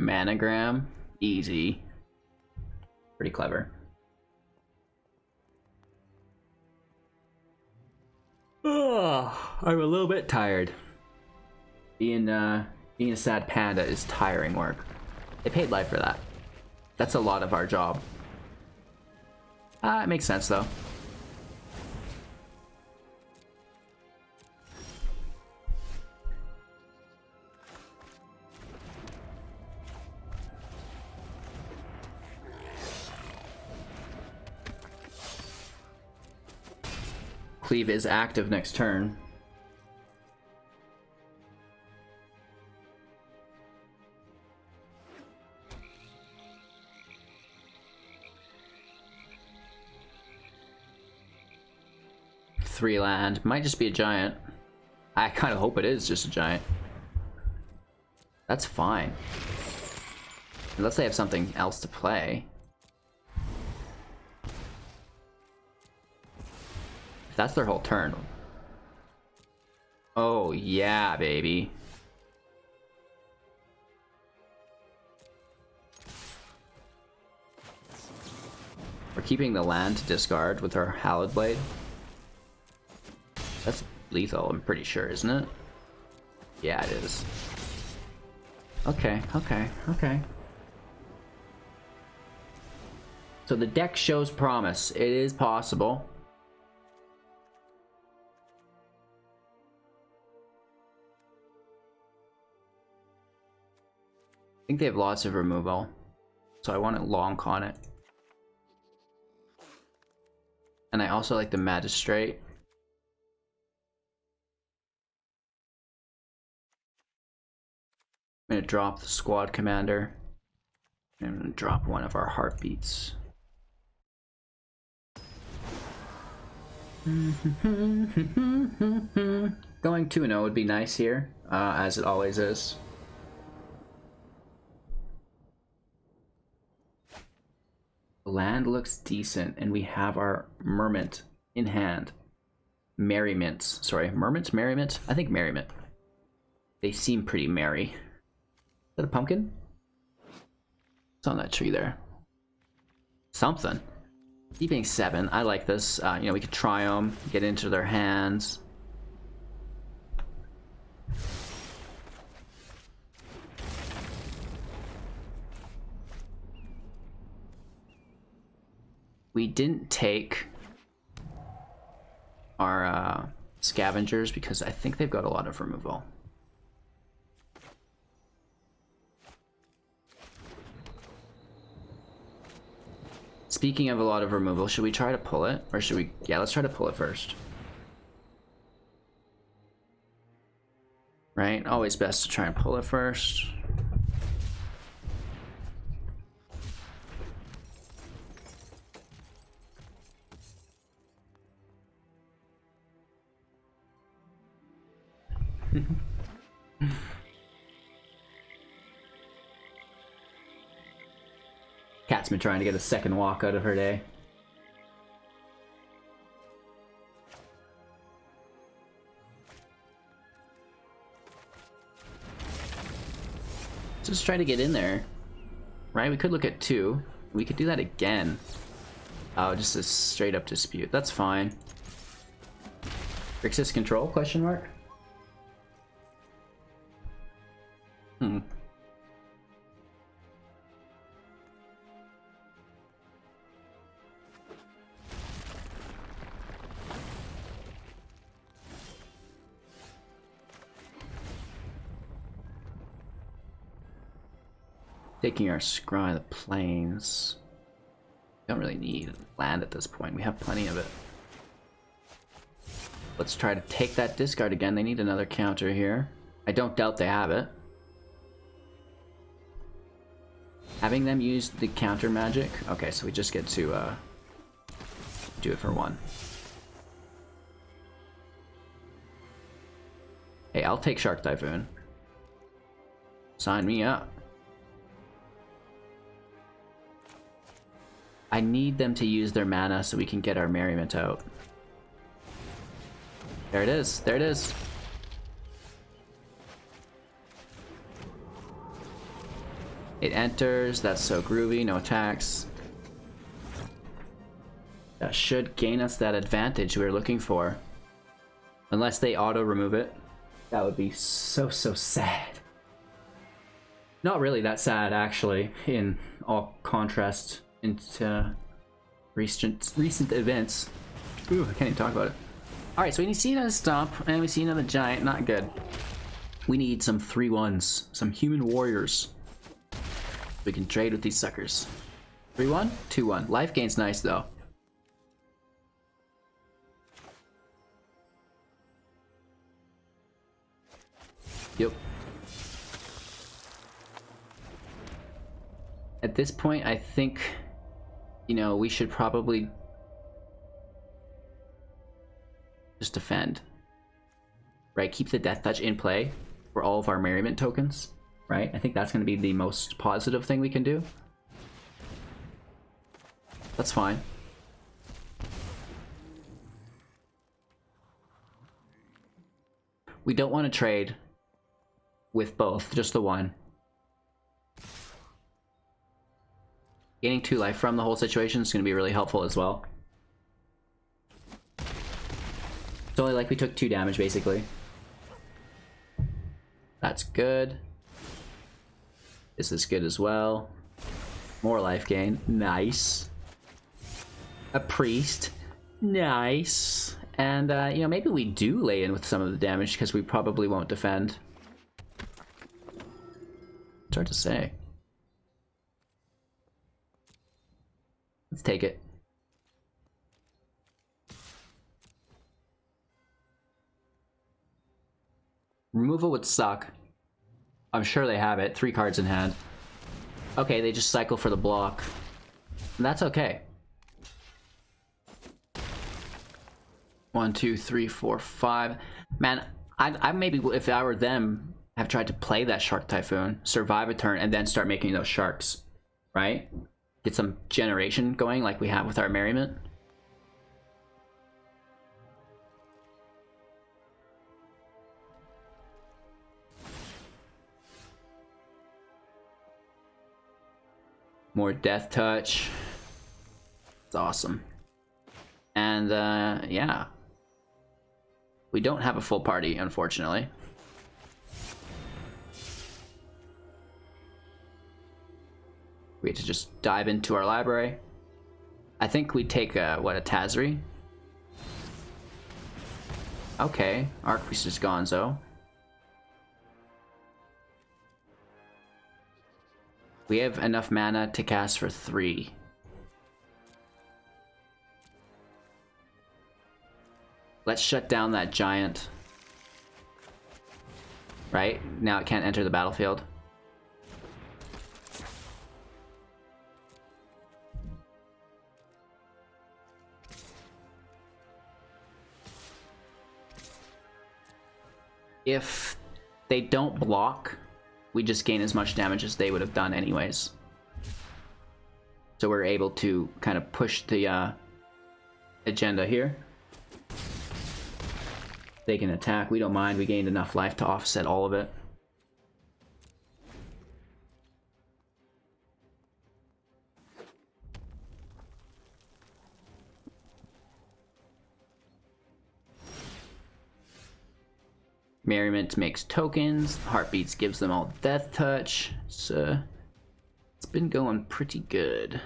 Managram, easy. Pretty clever. Oh, I'm a little bit tired. Being a sad panda is tiring work. They paid life for that. That's a lot of our job. It makes sense though. Cleave is active next turn. Three land. Might just be a giant. I kind of hope it is just a giant. That's fine. Unless they have something else to play. If that's their whole turn. Oh yeah, baby. We're keeping the land to discard with our Hallowblade. That's lethal, I'm pretty sure, isn't it? Yeah, it is. Okay. So the deck shows promise. It is possible. I think they have lots of removal, so I want to long con it. And I also like the Magistrate. I'm gonna drop the squad commander. I'm gonna drop one of our heartbeats. Going 2-0 would be nice here, as it always is. The land looks decent, and we have our Mermint in hand. Merrymints. Sorry, Mermint? Merriment? I think Merriment. They seem pretty merry. Is that a pumpkin? It's on that tree there. Something. Keeping 7. I like this. You know, we could Triome, get into their hands. We didn't take our scavengers because I think they've got a lot of removal. Speaking of a lot of removal, should we try to pull it? Or should we... Yeah, let's try to pull it first. Right? Always best to try and pull it first. Cat's been trying to get a second walk out of her day. Just try to get in there. Right? We could look at 2. We could do that again. Oh, just a straight up dispute. That's fine. Grixis control? Question mark? Taking our Scry the Plains. Don't really need land at this point. We have plenty of it. Let's try to take that discard again. They need another counter here. I don't doubt they have it. Having them use the counter magic. Okay, so we just get to do it for 1. Hey, I'll take Shark Typhoon. Sign me up. I need them to use their mana so we can get our Merriment out. There it is. There it is. It enters. That's so groovy. No attacks. That should gain us that advantage we were looking for. Unless they auto-remove it. That would be so sad. Not really that sad, actually, in all contrast into recent events. Ooh, I can't even talk about it. Alright, so we see another stomp, and we see another giant. Not good. We need some 3/1s. Some human warriors. We can trade with these suckers. 3/1? 2/1. Life gain's nice, though. Yep. At this point, I think, you know, we should probably just defend. Right? Keep the Death Touch in play for all of our Merriment tokens. Right? I think that's going to be the most positive thing we can do. That's fine. We don't want to trade with both, just the one. Gaining 2 life from the whole situation is going to be really helpful as well. It's only like we took 2 damage, basically. That's good. This is good as well. More life gain. Nice. A priest. Nice. And, you know, maybe we do lay in with some of the damage because we probably won't defend. It's hard to say. Let's take it. Removal would suck. I'm sure they have it. 3 cards in hand. Okay, they just cycle for the block. That's okay. 1, 2, 3, 4, 5. Man, I maybe, if I were them, have tried to play that Shark Typhoon, survive a turn, and then start making those sharks. Right? Get some generation going like we have with our Merriment. More Death Touch. It's awesome. And, yeah. We don't have a full party, unfortunately. We have to just dive into our library. I think we take, what, a Tazri? Okay, Archpriest is Gonzo. We have enough mana to cast for 3. Let's shut down that giant. Right? Now it can't enter the battlefield. If they don't block, we just gain as much damage as they would have done anyways. So we're able to kind of push the agenda here. They can attack, we don't mind, we gained enough life to offset all of it. Merriment makes tokens, Heartbeats gives them all Death Touch, so it's been going pretty good.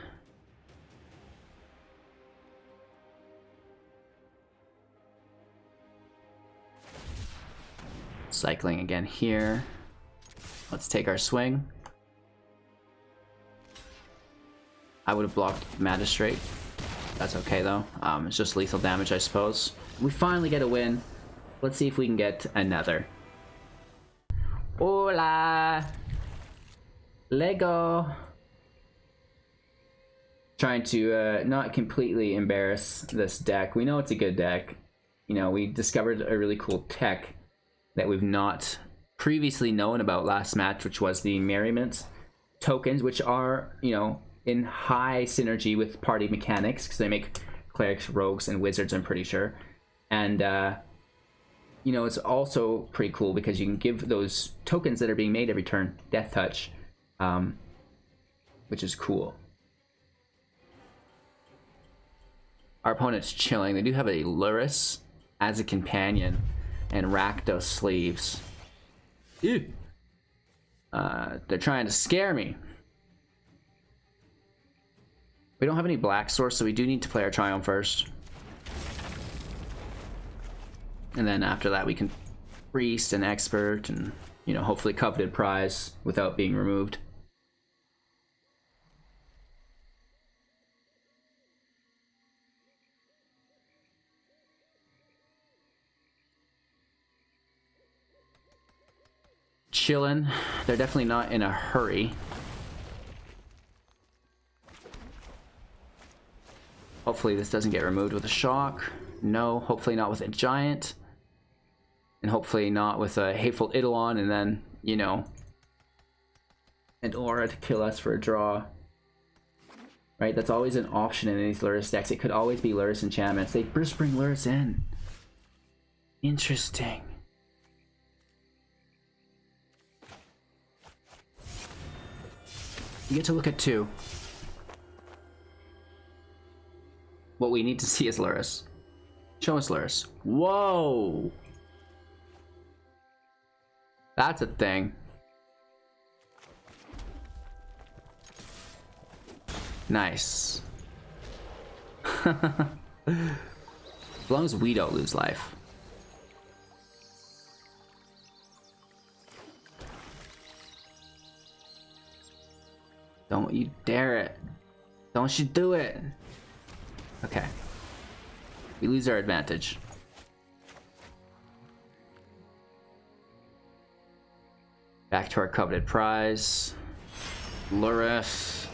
Cycling again here. Let's take our swing. I would have blocked Magistrate. That's okay though. It's just lethal damage, I suppose. We finally get a win. Let's see if we can get another. Hola! Lego! Trying to not completely embarrass this deck. We know it's a good deck. You know, we discovered a really cool tech that we've not previously known about last match, which was the Merriment tokens, which are, you know, in high synergy with party mechanics, because they make clerics, rogues, and wizards, I'm pretty sure. And, you know, it's also pretty cool because you can give those tokens that are being made every turn Death Touch, which is cool. Our opponent's chilling. They do have a Lurrus as a companion and Rakdos sleeves. Ew. They're trying to scare me. We don't have any black source, so we do need to play our Triome first. And then after that we can Priest and Expert and, you know, hopefully Coveted Prize without being removed. Chillin'. They're definitely not in a hurry. Hopefully this doesn't get removed with a shock. No, hopefully not with a giant. And hopefully not with a Hateful Eidolon and then, you know, an aura to kill us for a draw. Right, that's always an option in these Lurrus decks. It could always be Lurrus enchantments. They just bring Lurrus in. Interesting. You get to look at two. What we need to see is Lurrus. Show us Lurrus. Whoa! That's a thing. Nice. As long as we don't lose life. Don't you dare it. Don't you do it. Okay. We lose our advantage. Back to our Coveted Prize. Lurrus.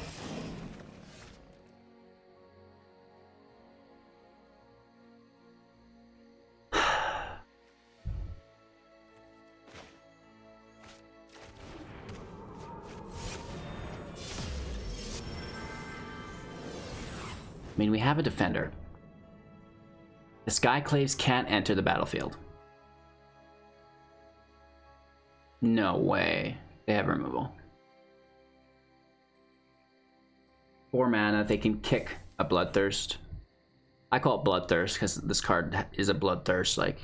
I mean, we have a defender. The Skyclaves can't enter the battlefield. No way. They have removal. 4 mana, they can kick a Bloodthirst. I call it Bloodthirst because this card is a Bloodthirst, like...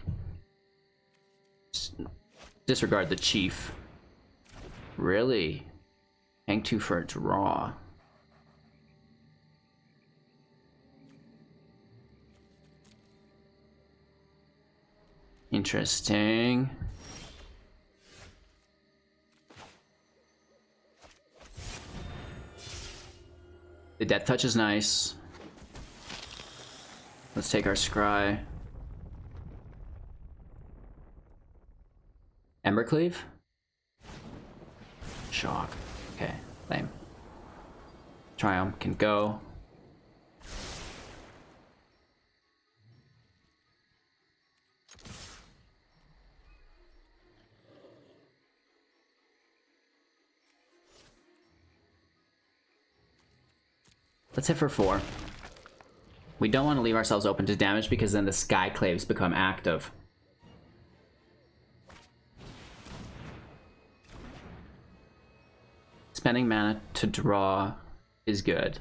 Disregard the Chief. Really? Hang 2 for a draw. Interesting. The Death Touch is nice. Let's take our Scry. Embercleave? Shock. Okay, lame. Triome can go. Let's hit for 4. We don't want to leave ourselves open to damage because then the Skyclaves become active. Spending mana to draw is good.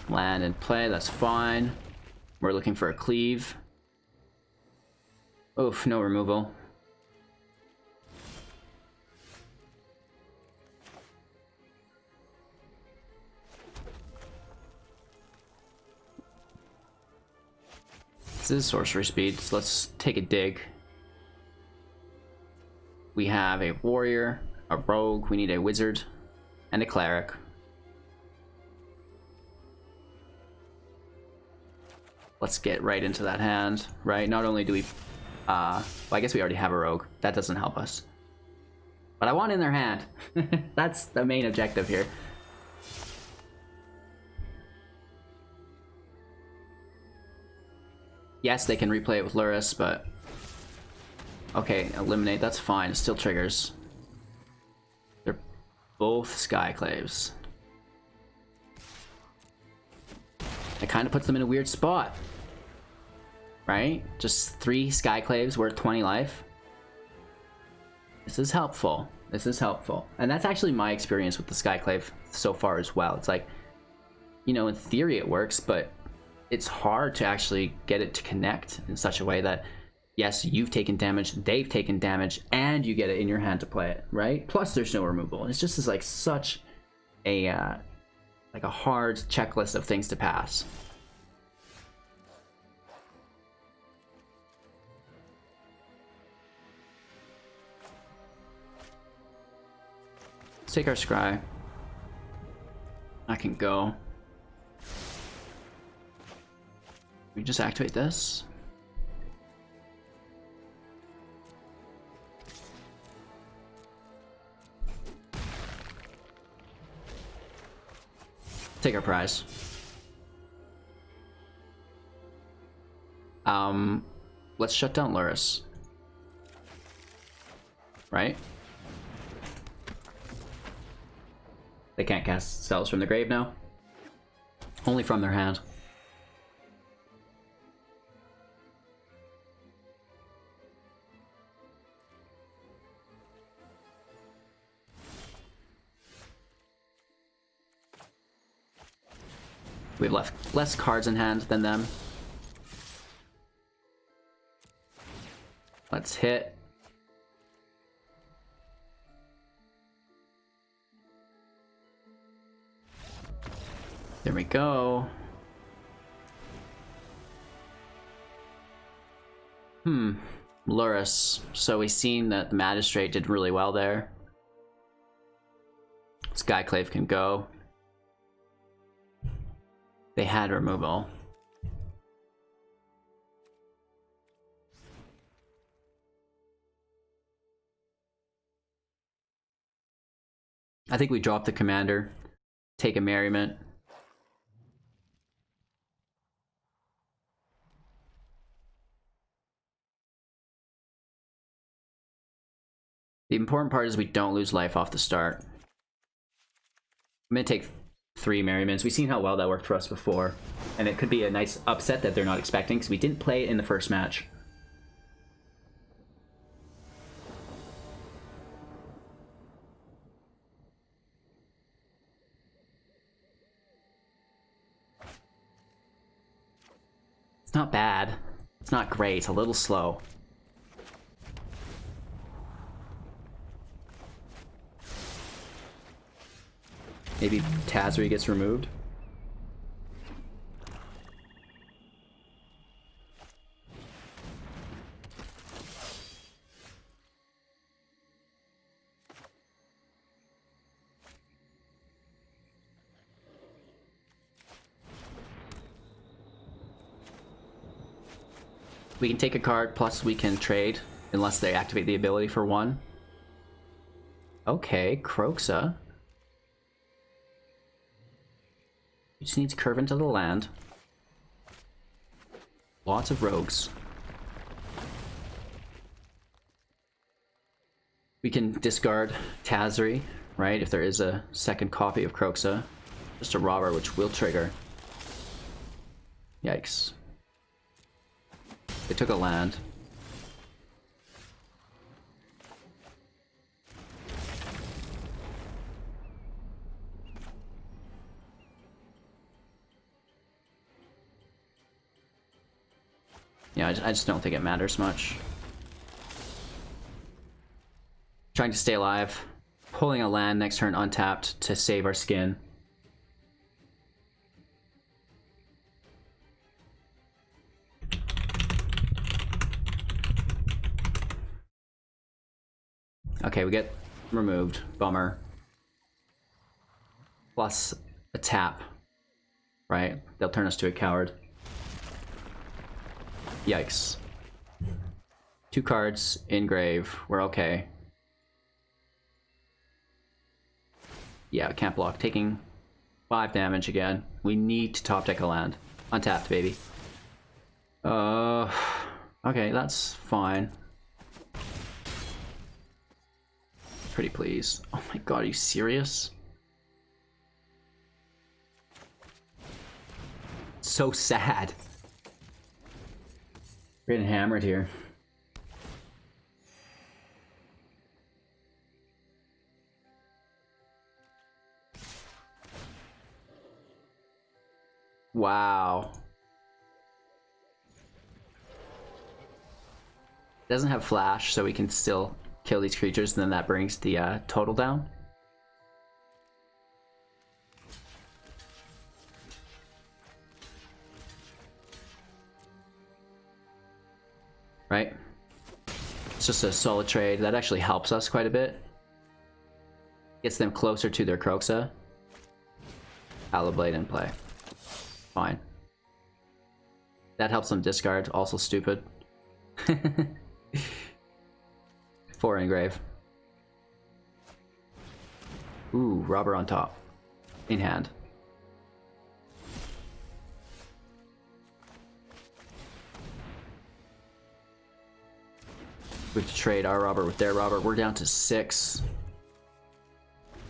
Land and play, that's fine. We're looking for a cleave. Oof, no removal. This is sorcery speed, so let's take a dig. We have a warrior, a rogue, we need a wizard, and a cleric. Let's get right into that hand, right? Not only do we... well, I guess we already have a rogue. That doesn't help us. But I want in their hand. That's the main objective here. Yes, they can replay it with Luris, but... Okay, eliminate, that's fine. It still triggers. They're both Skyclaves. It kind of puts them in a weird spot. Right? Just 3 Skyclaves worth 20 life. This is helpful. This is helpful. And that's actually my experience with the Skyclave so far as well. It's like, you know, in theory it works, but it's hard to actually get it to connect in such a way that, yes, you've taken damage, they've taken damage, and you get it in your hand to play it, right? Plus there's no removal. It's just like such a, like a hard checklist of things to pass. Let's take our scry. I can go. We just activate this. Take our prize. Let's shut down Luris. Right? They can't cast spells from the grave now. Only from their hand. We have left less cards in hand than them. Let's hit. There we go. Luris. So we've seen that the Magistrate did really well there. Skyclave can go. They had removal. I think we drop the commander, take a merriment. The important part is we don't lose life off the start. I'm gonna take 3 merriments. We've seen how well that worked for us before, and it could be a nice upset that they're not expecting because we didn't play it in the first match. It's not bad. It's not great. It's a little slow. Maybe Tazri gets removed. We can take a card, plus we can trade, unless they activate the ability for 1. Okay, Kroxa. We just need to curve into the land. Lots of rogues. We can discard Tazri, right, if there is a second copy of Kroxa. Just a robber, which will trigger. Yikes. They took a land. Yeah, I just don't think it matters much. Trying to stay alive. Pulling a land next turn untapped to save our skin. Okay, we get removed. Bummer. Plus a tap. Right? They'll turn us to a coward. Yikes. 2 cards in grave. We're okay. Yeah, we can't block. Taking 5 damage again. We need to top deck a land. Untapped, baby. Okay, that's fine. Pretty please. Oh my god, are you serious? So sad. We're getting hammered here. Wow. Doesn't have flash, so we can still kill these creatures, and then that brings the total down. Right? It's just a solid trade. That actually helps us quite a bit. Gets them closer to their Kroxa. Hallowblade in play. Fine. That helps them discard. Also stupid. 4 engrave. Ooh, robber on top. In hand. We have to trade our robber with their robber. We're down to 6.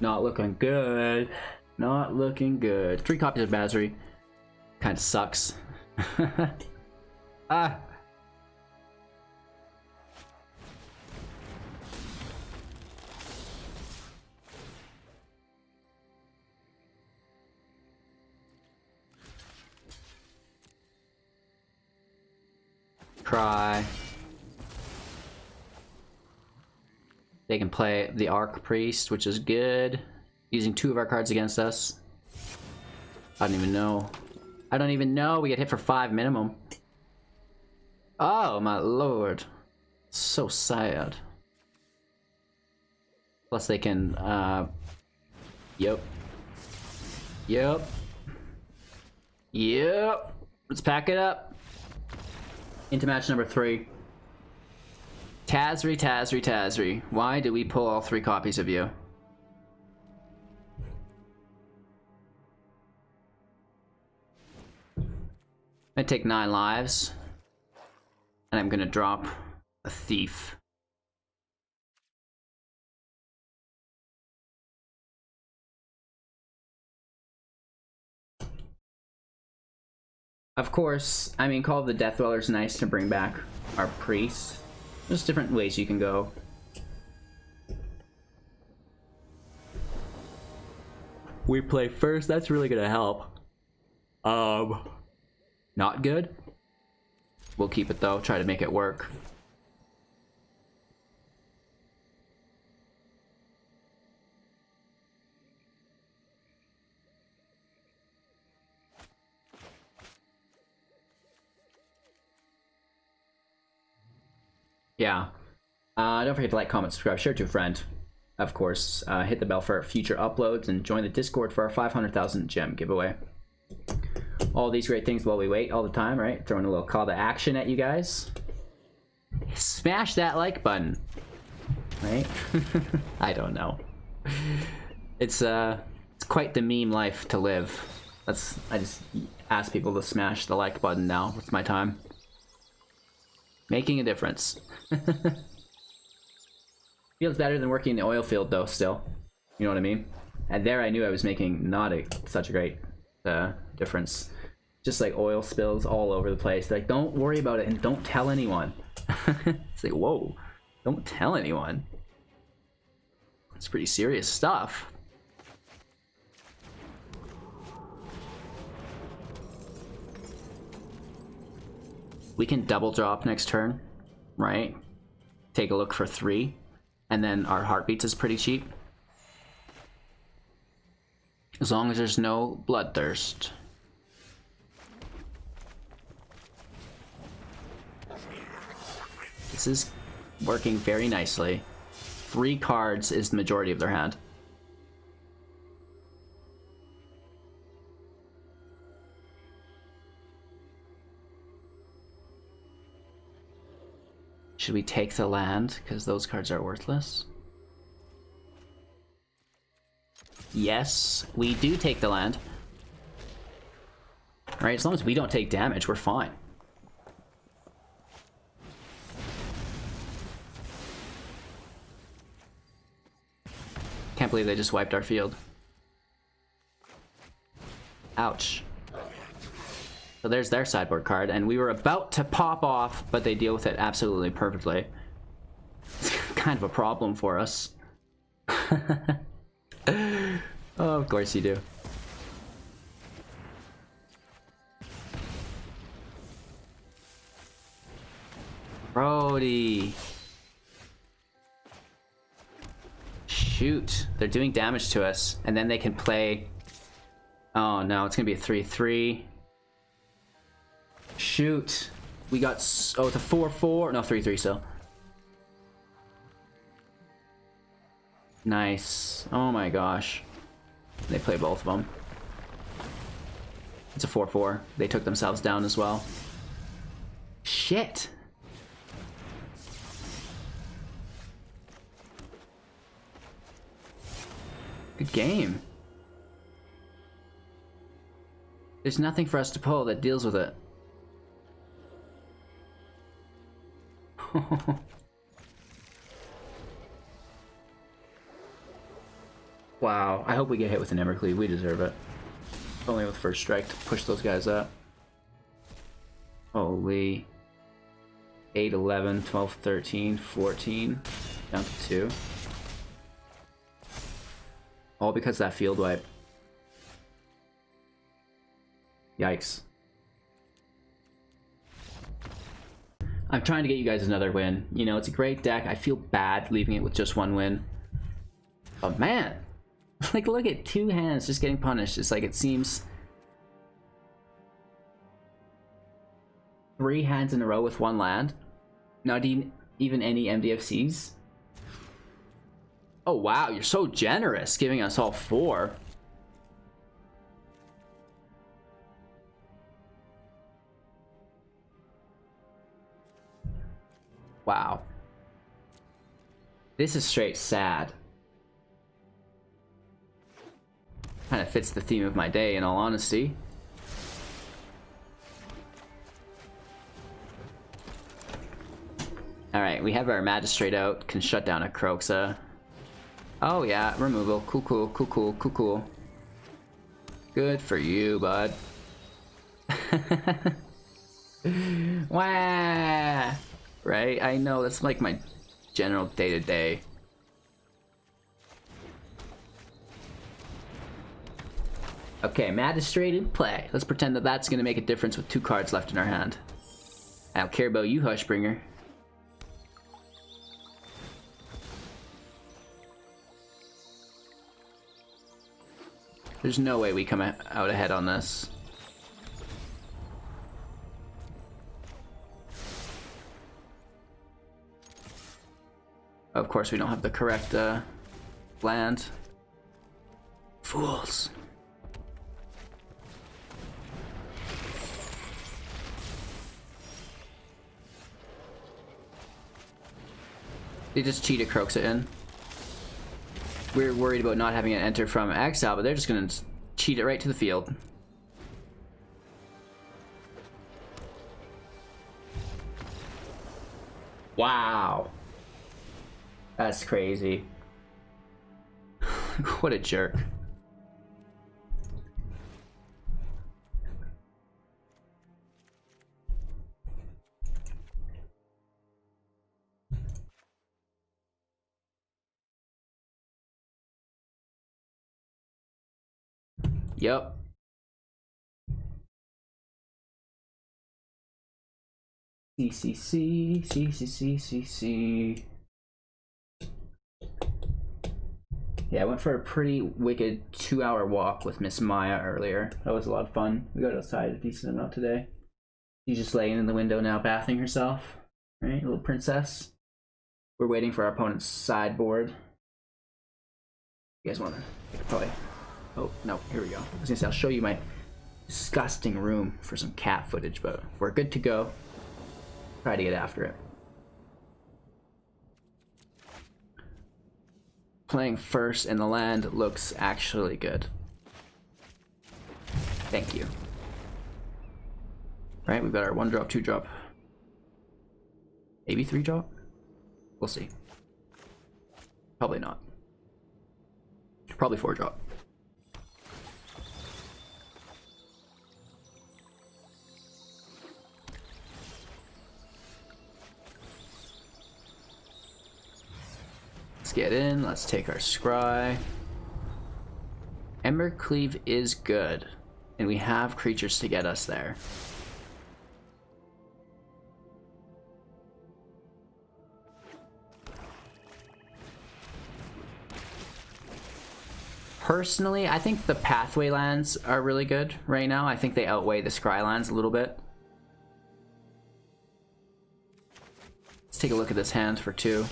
Not looking good. Not looking good. 3 copies of Basri. Kind of sucks. Ah. Cry. They can play the Archpriest, which is good. Using 2 of our cards against us. I don't even know. I don't even know. We get hit for 5 minimum. Oh my lord. So sad. Plus they can, Yep. Yep. Yep. Let's pack it up. Into match number 3. Tazri, Tazri, Tazri. Why did we pull all 3 copies of you? I take 9 lives. And I'm gonna drop a thief. Of course, I mean, Call of the Death Dweller is nice to bring back our priest. There's different ways you can go. We play first, that's really gonna help. Not good. We'll keep it though, try to make it work. Yeah. Don't forget to like, comment, subscribe, share to a friend. Of course, hit the bell for future uploads and join the Discord for our 500,000 gem giveaway. All these great things while we wait all the time, right? Throwing a little call to action at you guys. Smash that like button, right? I don't know. It's quite the meme life to live. I just ask people to smash the like button now. It's my time. Making a difference. Feels better than working in the oil field though, still. You know what I mean? And there I knew I was making not such a great difference. Just like oil spills all over the place. They're like, don't worry about it and don't tell anyone. It's like, whoa, don't tell anyone. It's pretty serious stuff. We can double drop next turn, right? Take a look for 3, and then our heartbeats is pretty cheap. As long as there's no bloodthirst. This is working very nicely. 3 cards is the majority of their hand. Should we take the land? Because those cards are worthless. Yes, we do take the land. Right, as long as we don't take damage, we're fine. Can't believe they just wiped our field. Ouch. So there's their sideboard card, and we were about to pop off, but they deal with it absolutely perfectly. It's kind of a problem for us. Oh, of course you do. Brody. Shoot. They're doing damage to us, and then they can play... Oh no, it's gonna be a 3-3. Shoot. We got... Oh, it's a 4-4. No, 3-3 still. Nice. Oh my gosh. They play both of them. It's a 4-4. They took themselves down as well. Shit. Good game. There's nothing for us to pull that deals with it. Wow, I hope we get hit with an Embercleave. We deserve it. Only with first strike to push those guys up. Holy. 8, 11, 12, 13, 14. Down to 2. All because of that field wipe. Yikes. I'm trying to get you guys another win. You know, it's a great deck. I feel bad leaving it with just 1 win. But man, like look at 2 hands just getting punished. It's like it seems 3 hands in a row with 1 land. Not even any MDFCs. Oh wow, you're so generous giving us all 4. Wow. This is straight sad. Kind of fits the theme of my day, in all honesty. Alright, we have our Magistrate out. Can shut down a Croxa. Oh yeah, removal. Cool, cool, cool, cool, cool, cool. Good for you, bud. Wah! Right? I know, that's like my general day-to-day. Okay, Magistrate in play. Let's pretend that that's gonna make a difference with 2 cards left in our hand. I don't care about you, Hushbringer. There's no way we come out ahead on this. Of course, we don't have the correct land. Fools. They just cheated Croxa in. We're worried about not having it enter from exile, but they're just gonna cheat it right to the field. Wow. That's crazy. What a jerk. Yep. CCC. Yeah, I went for a pretty wicked 2-hour walk with Miss Maya earlier. That was a lot of fun. We got outside a decent amount today. She's just laying in the window now, bathing herself. Right, little princess. We're waiting for our opponent's sideboard. You guys want to probably... Oh, no, here we go. I was gonna say, I'll show you my disgusting room for some cat footage, but we're good to go. Try to get after it. Playing first in the land looks actually good. Thank you. Right, we've got our 1-drop, 2-drop. Maybe 3-drop? We'll see. Probably not. Probably 4-drop. Let's get in. Let's take our scry. Embercleave is good, and we have creatures to get us there. Personally, I think the Pathway lands are really good right now. I think they outweigh the Scry lands a little bit. Let's take a look at this hand for 2.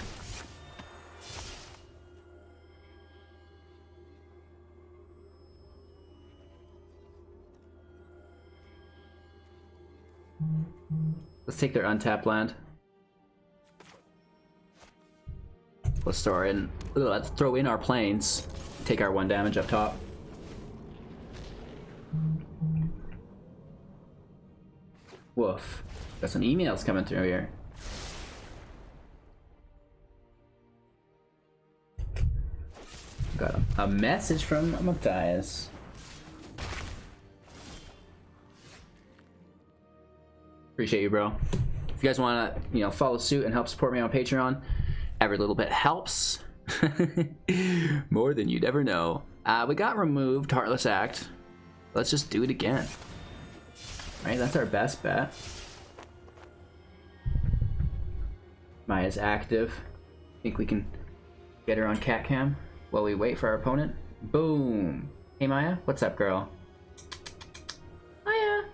Let's take their untapped land. Let's throw in our planes. Take our 1 damage up top. Woof. Got some emails coming through here. Got a message from Matthias. Appreciate you, bro. If you guys want to, follow suit and help support me on Patreon, every little bit helps. More than you'd ever know. We got removed, Heartless Act. Let's just do it again. Right, that's our best bet. Maya's active. Think we can get her on cat cam while we wait for our opponent. Boom. Hey Maya, what's up, girl? Maya.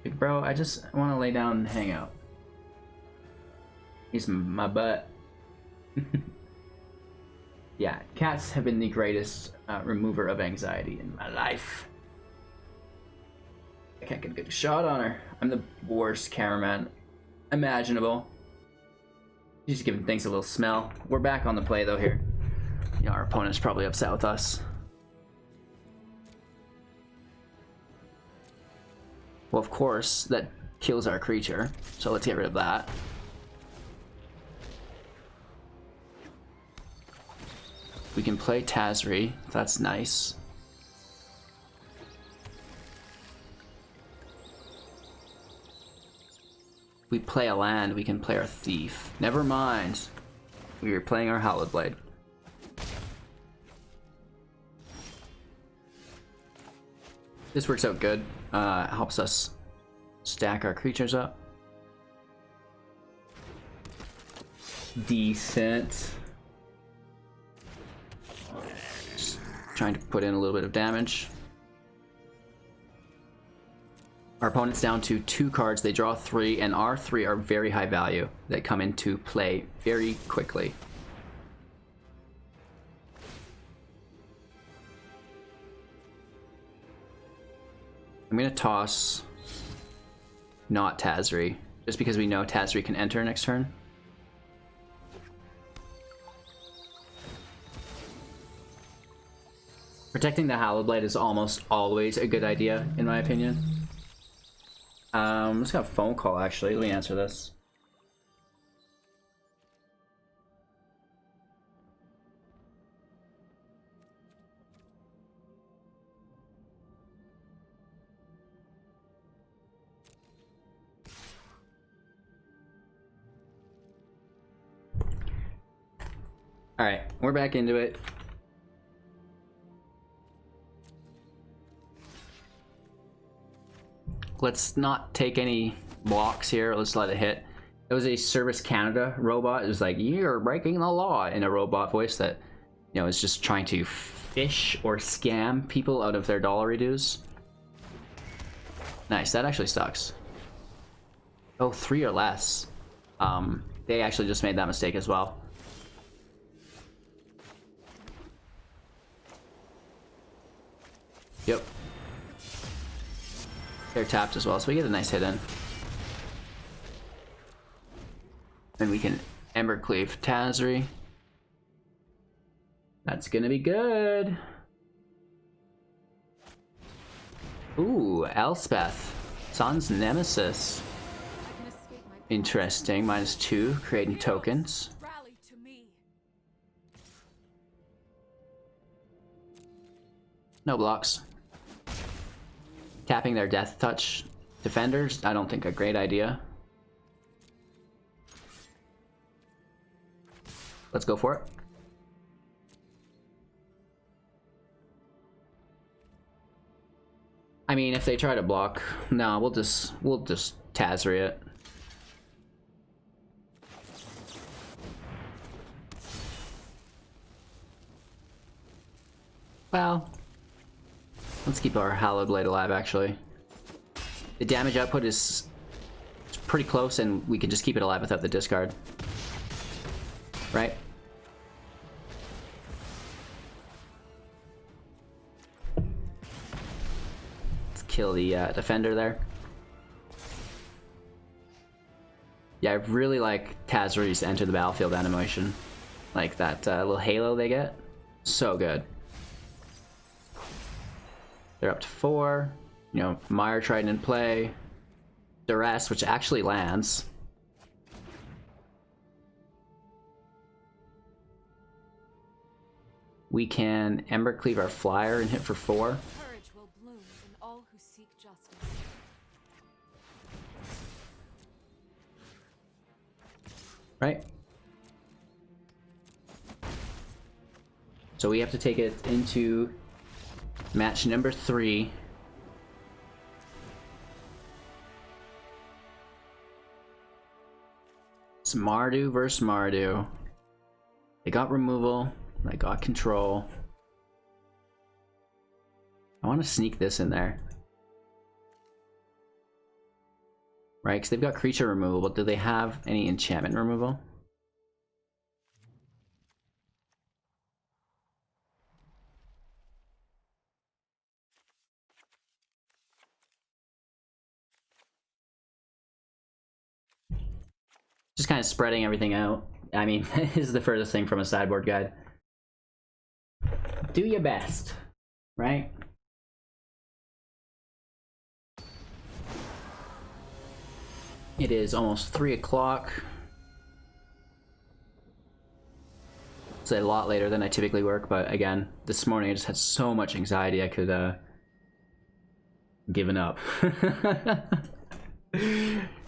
Big bro, I just want to lay down and hang out. He's my butt. Yeah, cats have been the greatest remover of anxiety in my life. I can't get a good shot on her. I'm the worst cameraman imaginable. Just giving things a little smell. We're back on the play though here. Our opponent's probably upset with us. Well, of course, that kills our creature, so let's get rid of that. We can play Tazri. That's nice. We play a land, we can play our Thief. Never mind. We are playing our Hallowblade. This works out good. It helps us stack our creatures up. Decent. Just trying to put in a little bit of damage. Our opponent's down to 2 cards. They draw 3, and our 3 are very high value that come into play very quickly. I'm gonna toss not Tazri, just because we know Tazri can enter next turn. Protecting the Hallowblade is almost always a good idea, in my opinion. Let's have a phone call, actually. Let me answer this. Alright, we're back into it. Let's not take any blocks here. Let's let it hit. It was a Service Canada robot. It was like, you're breaking the law, in a robot voice that, is just trying to fish or scam people out of their dollar dues. Nice, that actually sucks. Oh, 3 or less. they actually just made that mistake as well. Yep. They're tapped as well, so we get a nice hit in. Then we can Embercleave Tazri. That's gonna be good. Ooh, Elspeth. Son's Nemesis. Interesting. -2, creating tokens. No blocks. Tapping their Death Touch defenders, I don't think a great idea. Let's go for it. I mean, if they try to block, no, we'll just Tazri it. Well, let's keep our Hallowblade alive, actually. The damage output is pretty close, and we can just keep it alive without the discard. Right? Let's kill the defender there. Yeah, I really like Tazri's Enter the Battlefield animation. Like that little halo they get. So good. They're up to 4. You know, Mire Trident in play. Duress, which actually lands. We can Embercleave our flyer and hit for 4. Courage will bloom in all who seek justice. Right? So we have to take it into match number 3. It's Mardu versus Mardu. They got removal. They got control. I want to sneak this in there. Right, because they've got creature removal, but do they have any enchantment removal? Just kind of spreading everything out. I mean, this is the furthest thing from a sideboard guide. Do your best, right? It is almost 3 o'clock. It's a lot later than I typically work, but again, this morning I just had so much anxiety I could given up.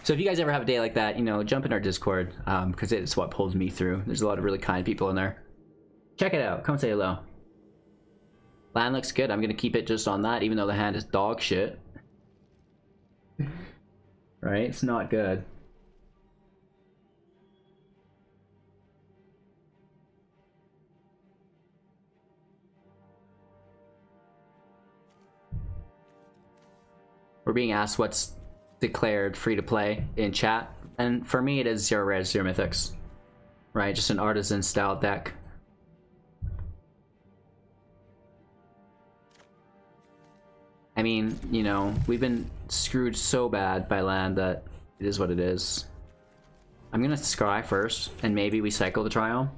So if you guys ever have a day like that, you know, jump in our Discord, because it's what pulls me through. There's a lot of really kind people in there. Check it out. Come say hello. Land looks good. I'm gonna keep it just on that, even though the hand is dog shit. Right? It's not good. We're being asked what's declared free to play in chat, and for me it is 0 red, 0 mythics. Right? Just an artisan style deck. I mean, you know, we've been screwed so bad by land that it is what it is. I'm gonna scry first, and maybe we cycle the Triome.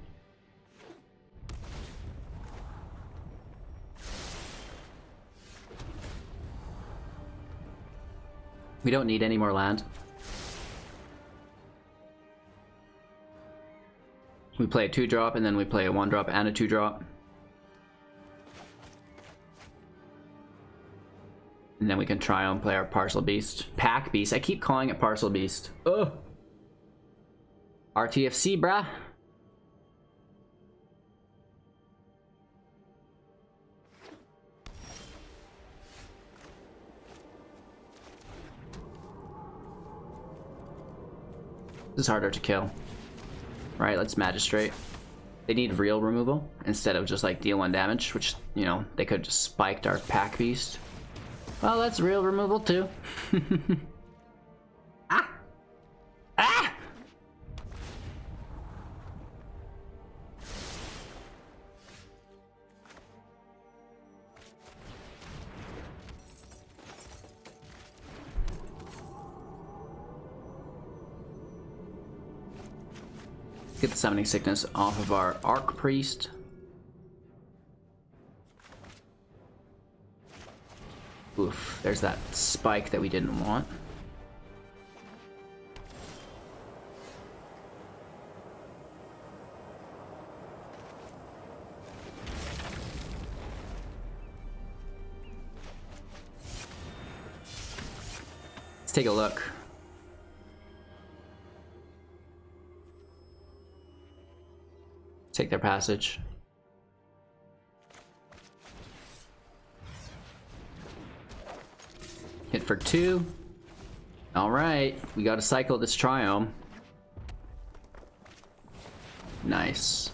We don't need any more land. We play a 2-drop, and then we play a 1-drop and a 2-drop. And then we can try and play our Parcel Beast. Packbeast. I keep calling it Parcel Beast. Ugh. RTFC, brah. This is harder to kill. Right, let's Magistrate. They need real removal instead of just like deal 1 damage, which, you know, they could just spiked our Packbeast. Well, that's real removal too. Ah! Ah! Get the Summoning Sickness off of our Archpriest. Oof, there's that spike that we didn't want. Let's take a look. Take their passage. Hit for 2. Alright, we gotta cycle this Triome. Nice.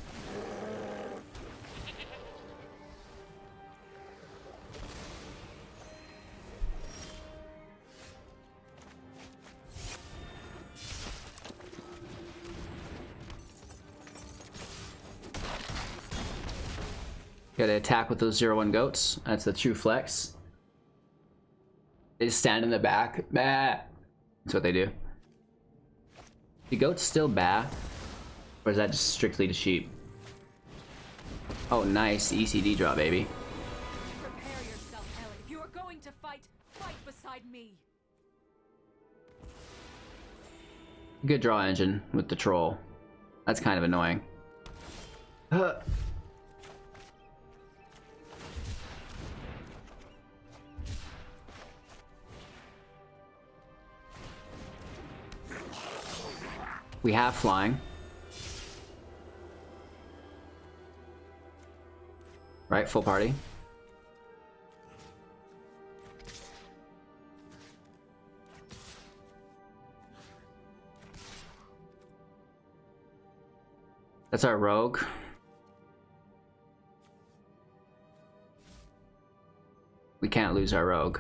Gotta attack with those 0-1 goats. That's the true flex. They just stand in the back. Bah! That's what they do. The goats still bah? Or is that just strictly to sheep? Oh, nice. ECD draw, baby. Prepare yourself, Helen. If you are going to fight, fight beside me. Good draw engine with the troll. That's kind of annoying. We have flying. Right, full party. That's our rogue. We can't lose our rogue.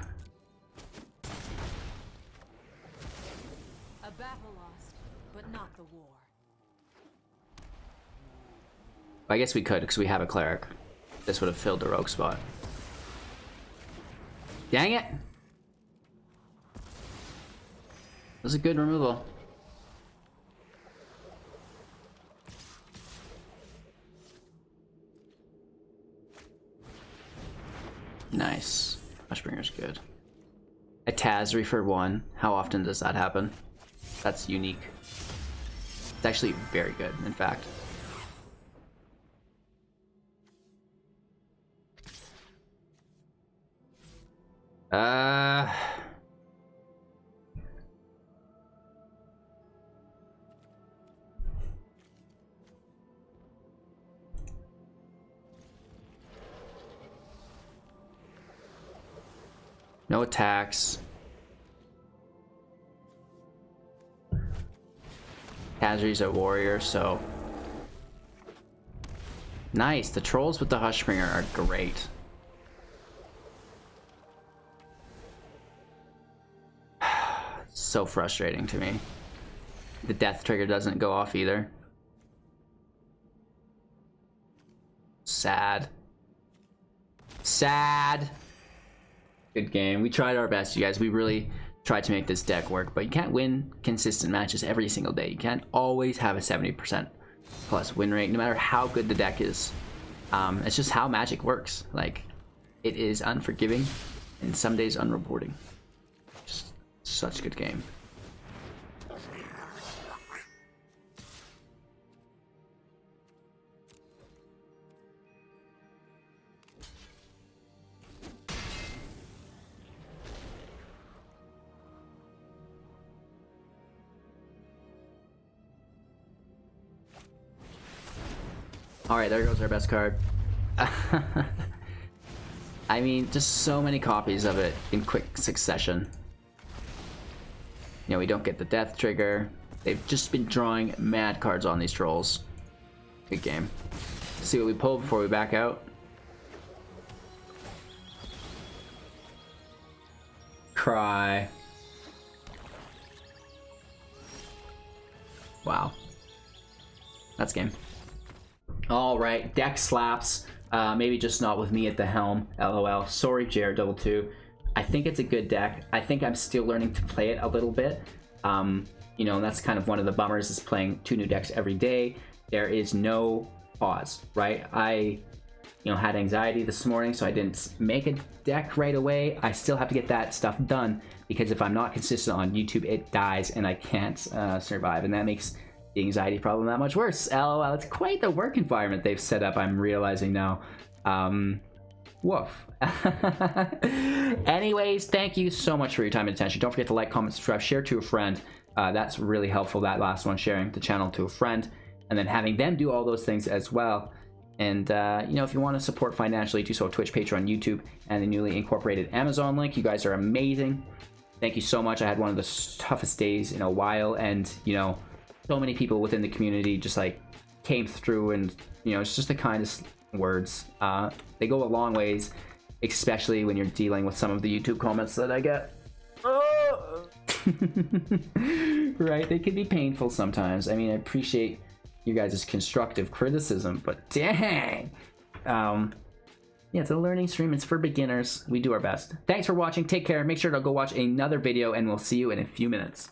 A battle lost, but not the war. I guess we could because we have a cleric. This would have filled the rogue spot. Dang it! That was a good removal. Nice. Hushbringer's good. A Tazri for 1. How often does that happen? That's unique. It's actually very good, in fact. No attacks. Tazri's a warrior, so... Nice, the trolls with the Hushbringer are great. So frustrating to me. The death trigger doesn't go off either. Sad. Sad. Good game. We tried our best, you guys. We really tried to make this deck work, but you can't win consistent matches every single day. You can't always have a 70% plus win rate, no matter how good the deck is. It's just how Magic works. Like, it is unforgiving and some days unrewarding. Just such a good game. Alright, there goes our best card. I mean, just so many copies of it in quick succession. You know, we don't get the death trigger. They've just been drawing mad cards on these trolls. Good game. Let's see what we pull before we back out. Cry. Wow. That's game. All right, deck slaps. Maybe just not with me at the helm. LOL. Sorry, JR22. I think it's a good deck. I think I'm still learning to play it a little bit. You know, and that's kind of one of the bummers is playing 2 new decks every day. there is no pause, right? I had anxiety this morning, so I didn't make a deck right away. I still have to get that stuff done, because if I'm not consistent on YouTube, it dies and I can't survive, and that makes the anxiety problem that much worse. LOL, it's quite the work environment they've set up, I'm realizing now. Woof. Anyways, thank you so much for your time and attention. Don't forget to like, comment, subscribe, share to a friend. That's really helpful, that last one, sharing the channel to a friend, and then having them do all those things as well. And if you want to support financially, do so on Twitch, Patreon, YouTube, and the newly incorporated Amazon link. You guys are amazing. Thank you so much. I had one of the toughest days in a while, and so many people within the community just like came through, and it's just the kindest words. They go a long ways, especially when you're dealing with some of the YouTube comments that I get. Right, they can be painful sometimes. I mean, I appreciate you guys' constructive criticism, but dang. Yeah, it's a learning stream. It's for beginners. We do our best. Thanks for watching. Take care. Make sure to go watch another video, and we'll see you in a few minutes.